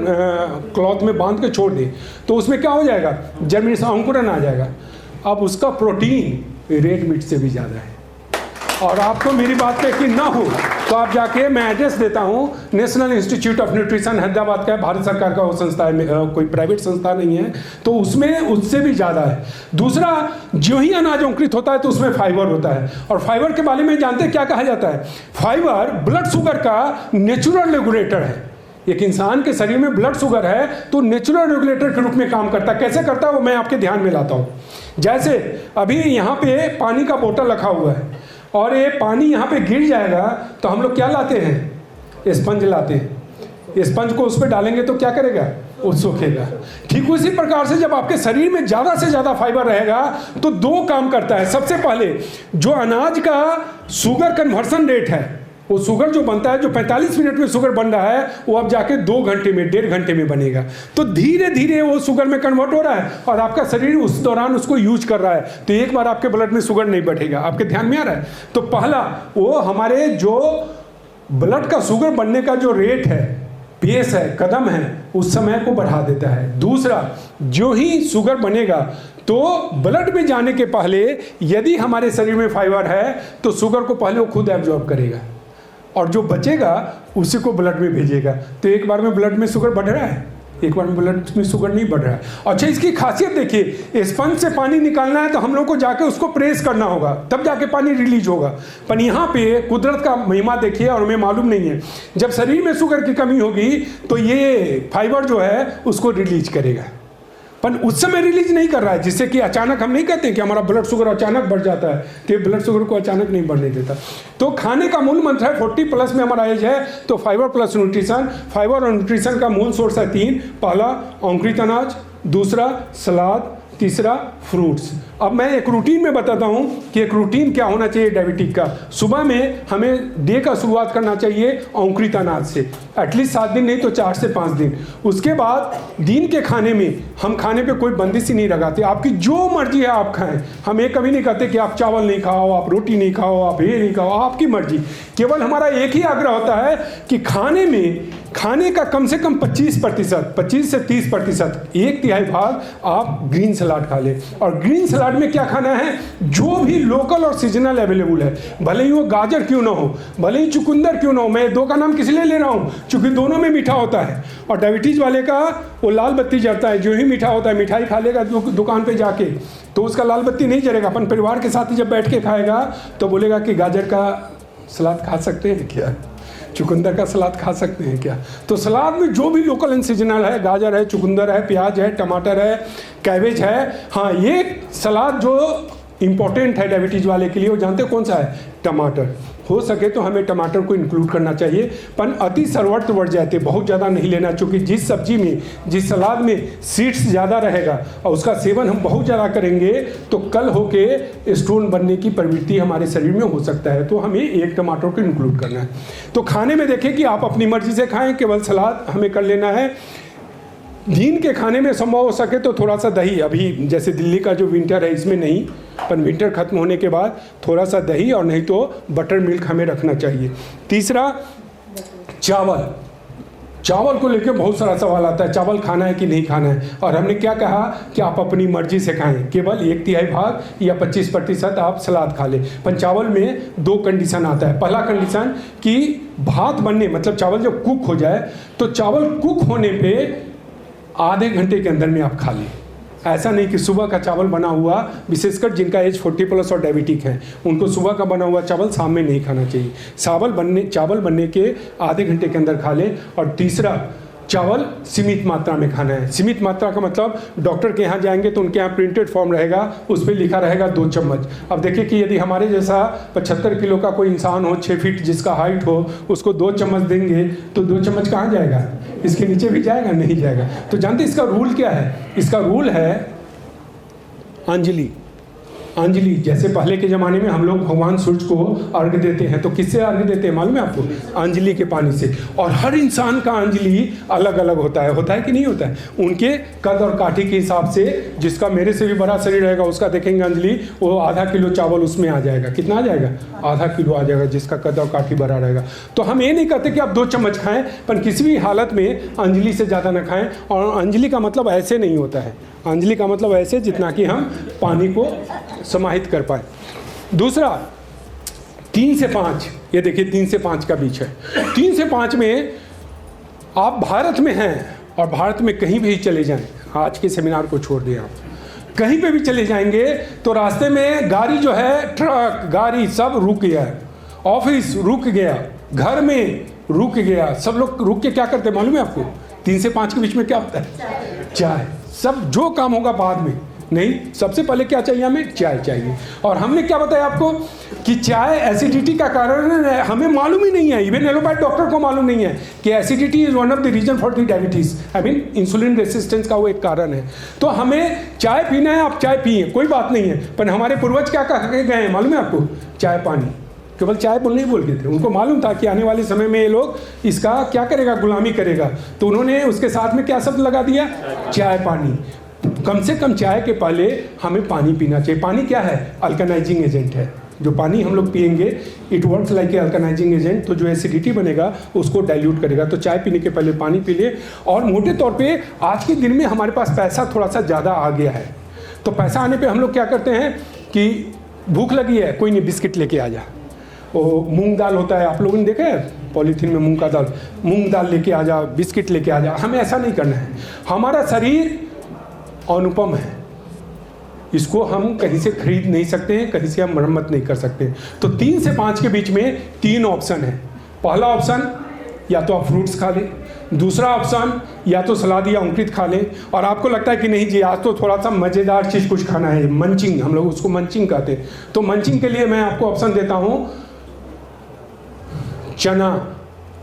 [SPEAKER 2] क्लॉथ में बांध के छोड़ दें, तो उसमें क्या हो जाएगा, जर्मिनेशन, अंकुरन आ जाएगा। अब उसका प्रोटीन रेड मीट से भी ज़्यादा है। और आपको मेरी बात पे यकीन ना हो तो आप जाके, मैं एड्रेस देता हूँ, national institute of nutrition Hyderabad का है, भारत सरकार का वो संस्था है, कोई प्राइवेट संस्था नहीं है, तो उसमें उससे भी ज़्यादा है। दूसरा, जो ही अनाज अंकुरित होता है तो उसमें फाइबर होता है, और फाइबर के बारे में जानते हैं क्या कहा जाता है, फाइबर ब्लड शुगर का नेचुरल रेगुलेटर है। एक इंसान के शरीर में ब्लड शुगर है तो नेचुरल रेगुलेटर के रूप में काम करता है। कैसे करता है वो मैं आपके ध्यान में लाता हूँ। जैसे अभी यहाँ पे पानी का बोतल रखा हुआ है और ये पानी यहाँ पे गिर जाएगा तो हम लोग क्या लाते हैं, स्पंज लाते हैं। स्पंज को उस पर डालेंगे तो क्या करेगा, वो सूखेगा। ठीक उसी प्रकार से जब आपके शरीर में ज़्यादा से ज़्यादा फाइबर रहेगा तो 2 काम करता है। सबसे पहले जो अनाज का शुगर कन्वर्सन रेट है, वो शुगर जो बनता है, जो 45 मिनट में शुगर बन रहा है, वो अब जाके 2 घंटे में, 1.5 घंटे में बनेगा। तो धीरे धीरे वो शुगर में कन्वर्ट हो रहा है और आपका शरीर उस दौरान उसको यूज कर रहा है, तो एक बार आपके ब्लड में शुगर नहीं बढ़ेगा। आपके ध्यान में आ रहा है? तो पहला, वो हमारे जो ब्लड का शुगर बनने का जो रेट है, पेस है, कदम है, उस समय को बढ़ा देता है। दूसरा, जो ही शुगर बनेगा तो ब्लड में जाने के पहले यदि हमारे शरीर में फाइबर है तो शुगर को पहले वो खुद एब्जॉर्ब करेगा और जो बचेगा उसी को ब्लड में भेजेगा। तो एक बार में ब्लड में शुगर बढ़ रहा है, एक बार में ब्लड में शुगर नहीं बढ़ रहा है। अच्छा, इसकी खासियत देखिए, स्पंज से पानी निकालना है तो हम लोग को जाके उसको प्रेस करना होगा, तब जाके पानी रिलीज होगा। पर यहाँ पे कुदरत का महिमा देखिए, और हमें मालूम नहीं है, जब शरीर में शुगर की कमी होगी तो ये फाइबर जो है उसको रिलीज करेगा, पर उस समय रिलीज नहीं कर रहा है, जिससे कि अचानक हम नहीं कहते कि हमारा ब्लड शुगर अचानक बढ़ जाता है, तो ये ब्लड शुगर को अचानक नहीं बढ़ने देता। तो खाने का मूल मंत्र है, 40+ में हमारा एज है तो फाइबर प्लस न्यूट्रिशन। फाइबर और न्यूट्रिशन का मूल सोर्स है 3। पहला अंकुरित अनाज, दूसरा सलाद, तीसरा फ्रूट्स। अब मैं एक रूटीन में बताता हूँ कि एक रूटीन क्या होना चाहिए डायबिटिक का। सुबह में हमें डे का शुरुआत करना चाहिए अंकुरित अनाज से, एटलीस्ट 7 दिन, नहीं तो 4 से 5 दिन। उसके बाद दिन के खाने में हम खाने पे कोई बंदिश ही नहीं लगाते, आपकी जो मर्जी है आप खाएं। हम ये कभी नहीं कहते कि आप चावल नहीं खाओ, आप रोटी नहीं खाओ, आप ये नहीं खाओ, आपकी मर्जी। केवल हमारा एक ही आग्रह होता है कि खाने का कम से कम 25%, 25 से 30%, 1/3 भाग आप ग्रीन सलाद खा लें। और ग्रीन सलाद में क्या खाना है, जो भी लोकल और सीजनल अवेलेबल है, भले ही वो गाजर क्यों ना हो, भले ही चुकंदर क्यों ना हो। मैं 2 का नाम किस लिए ले रहा हूँ, क्योंकि दोनों में मीठा होता है। और डायबिटीज़ वाले का वो लाल बत्ती जलता है, जो ही मीठा होता है, मिठाई खा लेगा दुकान पर जाके तो उसका लाल बत्ती नहीं जलेगा। अपन परिवार के साथ जब बैठ के खाएगा तो बोलेगा कि गाजर का सलाद खा सकते हैं क्या, चुकंदर का सलाद खा सकते हैं क्या। तो सलाद में जो भी लोकल एंड सीजनल है, गाजर है, चुकंदर है, प्याज है, टमाटर है, कैबेज है। हाँ, ये सलाद जो इम्पोर्टेंट है डायबिटीज़ वाले के लिए, वो जानते कौन सा है, टमाटर। हो सके तो हमें टमाटर को इंक्लूड करना चाहिए, पर अति सर्वत्र बढ़ जाते, बहुत ज़्यादा नहीं लेना, क्योंकि जिस सब्जी में, जिस सलाद में सीड्स ज़्यादा रहेगा और उसका सेवन हम बहुत ज़्यादा करेंगे तो कल होके स्टोन बनने की प्रवृत्ति हमारे शरीर में हो सकता है। तो हमें 1 टमाटर को इंक्लूड करना है। तो खाने में देखें कि आप अपनी मर्जी से खाएं, केवल सलाद हमें कर लेना है। दिन के खाने में संभव हो सके तो थोड़ा सा दही, अभी जैसे दिल्ली का जो विंटर है इसमें नहीं, पर विंटर खत्म होने के बाद थोड़ा सा दही, और नहीं तो बटर मिल्क हमें रखना चाहिए। तीसरा, चावल को लेकर बहुत सारा सवाल आता है, चावल खाना है कि नहीं खाना है। और हमने क्या कहा कि आप अपनी मर्जी से खाएं, केवल 1/3 भाग या 25% आप सलाद खा लें। पर चावल में 2 कंडीशन आता है। पहला कंडीशन कि भात बनने, मतलब चावल जब कुक हो जाए, तो चावल कुक होने पे आधे घंटे के अंदर में आप खा लें। ऐसा नहीं कि सुबह का चावल बना हुआ, विशेषकर जिनका एज 40+ और डायबिटिक है, उनको सुबह का बना हुआ चावल शाम में नहीं खाना चाहिए। चावल बनने के आधे घंटे के अंदर खा लें। और तीसरा, चावल सीमित मात्रा में खाना है। सीमित मात्रा का मतलब डॉक्टर के यहाँ जाएंगे तो उनके यहाँ प्रिंटेड फॉर्म रहेगा, उस पर लिखा रहेगा 2 चम्मच। अब देखिए कि यदि हमारे जैसा 75 किलो का कोई इंसान हो, 6 फीट जिसका हाइट हो, उसको 2 चम्मच देंगे तो 2 चम्मच कहाँ जाएगा? इसके नीचे भी जाएगा? नहीं जाएगा। तो जानते इसका रूल क्या है? इसका रूल है अंजलि। अंजलि, जैसे पहले के ज़माने में हम लोग भगवान सूर्य को अर्घ्य देते हैं, तो किससे अर्घ्य देते हैं मालूम है आपको? अंजलि के पानी से। और हर इंसान का अंजलि अलग अलग होता है कि नहीं होता है? उनके कद और काठी के हिसाब से, जिसका मेरे से भी बड़ा शरीर रहेगा उसका देखेंगे अंजलि, वो आधा किलो चावल उसमें आ जाएगा। कितना आ जाएगा? आधा किलो आ जाएगा, जिसका कद और काठी बड़ा रहेगा। तो हम ये नहीं कहते कि आप 2 चम्मच खाएं, पर किसी भी हालत में अंजलि से ज़्यादा ना खाएं। और अंजलि का मतलब ऐसे नहीं होता है, अंजलि का मतलब ऐसे जितना कि हम पानी को समाहित कर पाए। दूसरा 3 से 5, ये देखिए 3 से 5 का बीच है। 3 से 5 में आप भारत में हैं और भारत में कहीं भी चले जाएं, आज के सेमिनार को छोड़ दें, आप कहीं पे भी चले जाएंगे तो रास्ते में गाड़ी जो है, ट्रक गाड़ी सब रुक गया है, ऑफिस रुक गया, घर में रुक गया, सब लोग रुक के क्या करते हैं मालूम है आपको? 3 से 5 के बीच में क्या होता है? चाय। सब जो काम होगा बाद में, नहीं, सबसे पहले क्या चाहिए? हमें चाय चाहिए। और हमने क्या बताया आपको कि चाय एसिडिटी का कारण है, हमें मालूम ही नहीं है, इवन एलोपैथ डॉक्टर को मालूम नहीं है कि acidity is one of the reason for the diabetes, I mean insulin resistance का वो एक कारण है। तो हमें चाय पीना है, आप चाय पिए, कोई बात नहीं है, पर हमारे पूर्वज क्या कह के गए हैं मालूम है आपको? चाय पानी। केवल चाय बोल नहीं बोल गए थे, उनको मालूम था कि आने वाले समय में ये लोग इसका क्या करेगा? गुलामी करेगा। तो उन्होंने उसके साथ में क्या शब्द लगा दिया? चाय पानी। कम से कम चाय के पहले हमें पानी पीना चाहिए। पानी क्या है? अल्कनाइजिंग एजेंट है। जो पानी हम लोग पिएंगे, it works like a alkalizing agent, तो जो एसिडिटी बनेगा उसको डाइल्यूट करेगा। तो चाय पीने के पहले पानी पी ले। और मोटे तौर पे आज के दिन में हमारे पास पैसा थोड़ा सा ज़्यादा आ गया है, तो पैसा आने पे हम लोग क्या करते हैं कि भूख लगी है, कोई नहीं बिस्किट लेके आ जा। वो मूंग दाल होता है, आप लोगों ने देखा है पॉलीथीन में मूंग का दाल, मूंग दाल लेके आ जा, बिस्किट लेके आ जा। हमें ऐसा नहीं करना है। हमारा शरीर अनुपम है, इसको हम कहीं से खरीद नहीं सकते हैं, कहीं से हम मरम्मत नहीं कर सकते। तो 3 से 5 के बीच में 3 ऑप्शन है। पहला ऑप्शन, या तो आप फ्रूट्स खा लें, दूसरा ऑप्शन या तो सलाद या अंकुरित खा लें, और आपको लगता है कि नहीं जी आज तो थोड़ा सा मज़ेदार चीज़ कुछ खाना है, मंचिंग, हम लोग उसको मंचिंग कहते हैं। तो मंचिंग के लिए मैं आपको ऑप्शन देता हूँ चना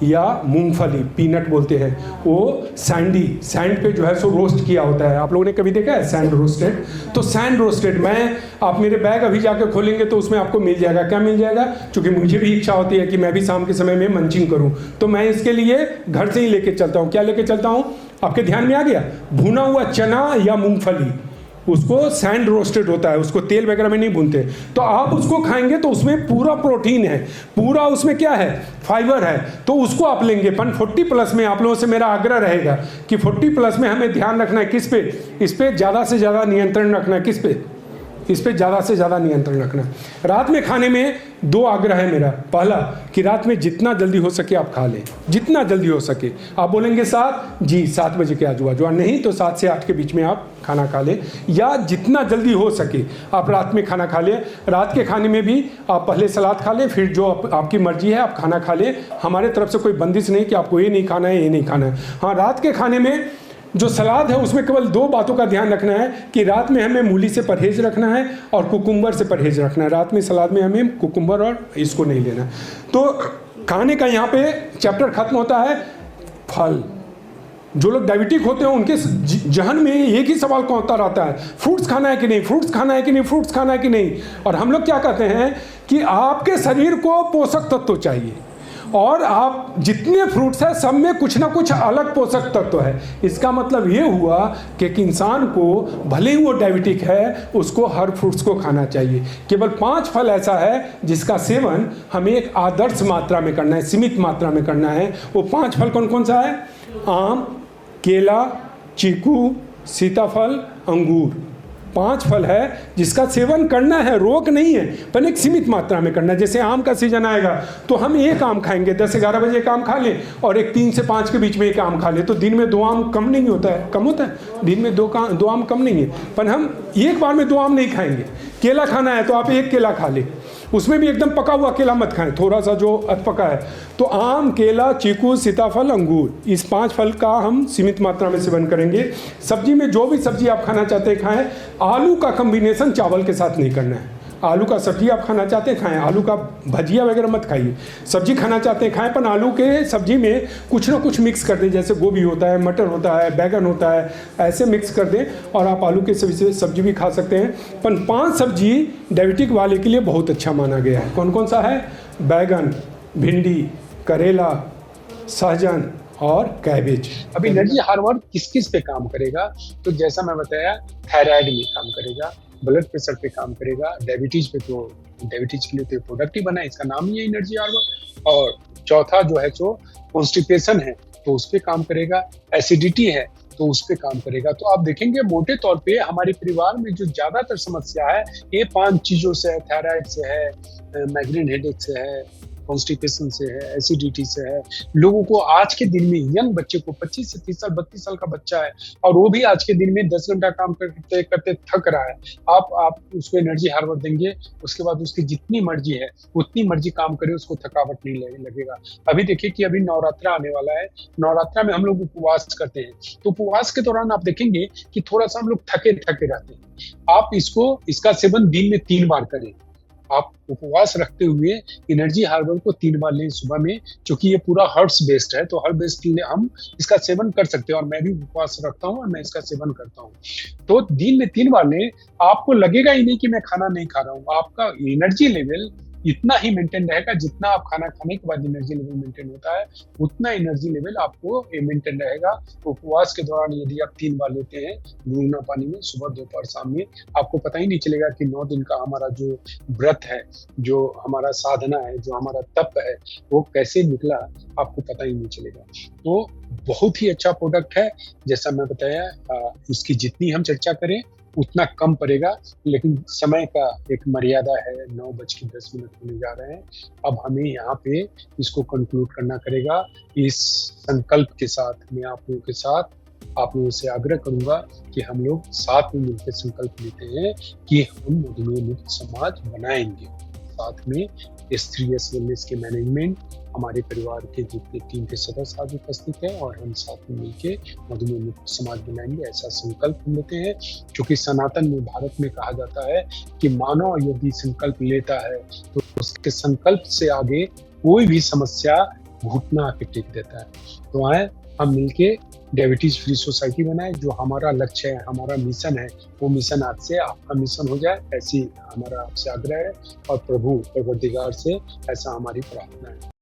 [SPEAKER 2] या मूंगफली, पीनट बोलते हैं, वो सैंड पे जो है सो रोस्ट किया होता है। आप लोगों ने कभी देखा है सैंड रोस्टेड? तो सैंड रोस्टेड, मैं आप मेरे बैग अभी जाकर खोलेंगे तो उसमें आपको मिल जाएगा। क्या मिल जाएगा? क्योंकि मुझे भी इच्छा होती है कि मैं भी शाम के समय में मंचिंग करूं, तो मैं इसके लिए घर से ही लेके चलता हूं। क्या लेके चलता हूं? आपके ध्यान में आ गया? भुना हुआ चना या मूंगफली, उसको सैंड रोस्टेड होता है, उसको तेल वगैरह में नहीं भूनते। तो आप उसको खाएंगे तो उसमें पूरा प्रोटीन है, पूरा उसमें क्या है? फाइबर है। तो उसको आप लेंगे। 40 प्लस में आप लोगों से मेरा आग्रह रहेगा कि 40 प्लस में हमें ध्यान रखना है किस पे? इस पे ज़्यादा से ज़्यादा नियंत्रण रखना है। किस पे? इस पे ज़्यादा से ज़्यादा नियंत्रण रखना है। रात में खाने में 2 आग्रह है मेरा। पहला कि रात में जितना जल्दी हो सके आप खा लें, जितना जल्दी हो सके। आप बोलेंगे 7 जी, 7 बजे के आजू बाजू, नहीं तो 7 से 8 के बीच में आप खाना खा लें, या जितना जल्दी हो सके आप रात में खाना खा लें। रात के खाने में भी आप पहले सलाद खा लें, फिर जो आपकी मर्जी है आप खाना खा लें। हमारे तरफ से कोई बंदिश नहीं कि आपको ये नहीं खाना है, ये नहीं खाना है। हाँ, रात के खाने में जो सलाद है उसमें केवल 2 बातों का ध्यान रखना है कि रात में हमें मूली से परहेज रखना है और कुकुम्बर से परहेज रखना है। रात में सलाद में हमें कुकुम्बर और इसको नहीं लेना। तो खाने का यहाँ पे चैप्टर खत्म होता है। फल, जो लोग डायबिटिक होते हैं उनके जहन में एक ही सवाल होता रहता है, फ्रूट्स खाना है कि नहीं, फ्रूट्स खाना है कि नहीं, फ्रूट्स खाना है कि नहीं। और हम लोग क्या कहते हैं कि आपके शरीर को पोषक तत्व चाहिए, और आप जितने फ्रूट्स हैं सब में कुछ ना कुछ अलग पोषक तत्व है। इसका मतलब ये हुआ कि एक इंसान को भले ही वो डायबिटिक है उसको हर फ्रूट्स को खाना चाहिए। केवल 5 फल ऐसा है जिसका सेवन हमें एक आदर्श मात्रा में करना है, सीमित मात्रा में करना है। वो 5 फल कौन कौन सा है? आम, केला, चीकू, सीताफल, अंगूर। 5 फल है जिसका सेवन करना है, रोक नहीं है, पर एक सीमित मात्रा में करना है। जैसे आम का सीजन आएगा तो हम 1 आम खाएंगे, 10-11 बजे 1 आम खा लें, और एक 3 से 5 के बीच में 1 आम खा लें। तो दिन में 2 आम कम नहीं होता है, कम होता है, दिन में 2 आम कम नहीं है, पर हम एक बार में 2 आम नहीं खाएंगे। केला खाना है तो आप 1 केला खा लें, उसमें भी एकदम पका हुआ केला मत खाएं, थोड़ा सा जो अधपका है। तो आम, केला, चीकू, सीताफल, अंगूर, इस 5 फल का हम सीमित मात्रा में सेवन करेंगे। सब्जी में जो भी सब्जी आप खाना चाहते हैं खाएं। आलू का कॉम्बिनेशन चावल के साथ नहीं करना है। आलू का सब्जी आप खाना चाहते हैं खाएं, आलू का भजिया वगैरह मत खाइए। सब्जी खाना चाहते हैं खाएं, पर आलू के सब्जी में कुछ ना कुछ मिक्स कर दें, जैसे गोभी होता है, मटर होता है, बैगन होता है, ऐसे मिक्स कर दें और आप आलू के सब्जी भी खा सकते हैं। पर 5 सब्जी डायबिटिक वाले के लिए बहुत अच्छा माना गया है। कौन कौन सा है? बैगन, भिंडी, करेला, सहजन और कैबेज।
[SPEAKER 1] अब एनर्जी हार्मोन किस किस पे काम करेगा? तो जैसा मैं बताया, थायराइड में काम करेगा, ब्लड प्रेशर पे काम करेगा, डायबिटीज पे, तो डायबिटीज के लिए तो प्रोडक्ट ही बना है, इसका नाम ही है एनर्जी हार्मोन। और चौथा जो है सो कॉन्स्टिपेशन है, तो उस पे काम करेगा। एसिडिटी है तो उस पे काम करेगा। तो आप देखेंगे मोटे तौर पे हमारे परिवार में जो ज्यादातर समस्या है ये 5 चीजों से है। थायराइड से है, माइग्रेन हेडेक से है, कॉन्स्टिपेशन से है, एसिडिटी से है। लोगों को आज के दिन में, यंग बच्चे को 25 से 30 साल 32 साल का बच्चा है और वो भी आज के दिन में 10 घंटा काम करते करते थक रहा है। आप उसको एनर्जी हार्मोन देंगे, उसके बाद उसकी जितनी मर्जी है उतनी मर्जी काम करे, उसको थकावट नहीं लगेगा। अभी देखिए कि अभी नवरात्रा आने वाला है। नवरात्रा में हम लोग उपवास करते हैं, तो उपवास के दौरान आप देखेंगे कि थोड़ा सा हम लोग थके थके रहते हैं। आप इसका सेवन दिन में 3 बार करें। आप उपवास रखते हुए एनर्जी हार्मोन को 3 बार लें सुबह में, क्योंकि ये पूरा हर्ब्स बेस्ड है, तो हर्ब बेस्ड हम इसका सेवन कर सकते हैं। और मैं भी उपवास रखता हूँ और मैं इसका सेवन करता हूँ। तो दिन में 3 बार लें, आपको लगेगा ही नहीं कि मैं खाना नहीं खा रहा हूँ। आपका एनर्जी लेवल इतना ही मेंटेन रहेगा, जितना आप खाना खाने के बाद एनर्जी लेवल मेंटेन होता है उतना एनर्जी लेवल आपको मेंटेन रहेगा। उपवास के दौरान यदि आप 3 बार लेते हैं गुनगुना पानी में, सुबह, दोपहर, शाम में, आपको पता ही नहीं चलेगा कि 9 दिन का हमारा जो व्रत है, जो हमारा साधना है, जो हमारा तप है, वो कैसे निकला आपको पता ही नहीं चलेगा। तो बहुत ही अच्छा प्रोडक्ट है। जैसा मैं बताया, उसकी जितनी हम चर्चा करें उतना कम पड़ेगा, लेकिन समय का एक मर्यादा है। 9:10 होने जा रहे हैं। अब हमें यहाँ पे इसको कंक्लूड करना करेगा। इस संकल्प के साथ मैं आप लोगों के साथ, आप लोगों से आग्रह करूंगा कि हम लोग साथ में मिलकर संकल्प लेते हैं कि हम मधुमेह मुक्त समाज बनाएंगे। साथ में S3S वेलनेस के मैनेजमेंट, हमारे परिवार के जितने टीम के सदस्य आज उपस्थित हैं, और हम साथ में मिलकर मधुमेह मुक्त समाज बनाएंगे, ऐसा संकल्प हम लेते हैं। क्योंकि सनातन में, भारत में कहा जाता है कि मानव यदि संकल्प लेता है तो उसके संकल्प से आगे कोई भी समस्या घुटना आके टेक देता है। तो आए हम मिलके डायबिटीज फ्री सोसाइटी बनाए। जो हमारा लक्ष्य है, हमारा मिशन है, वो मिशन आज से आपका मिशन हो जाए, ऐसी हमारा आपसे आग्रह है और प्रभु परवरदिगार से ऐसा हमारी प्रार्थना है।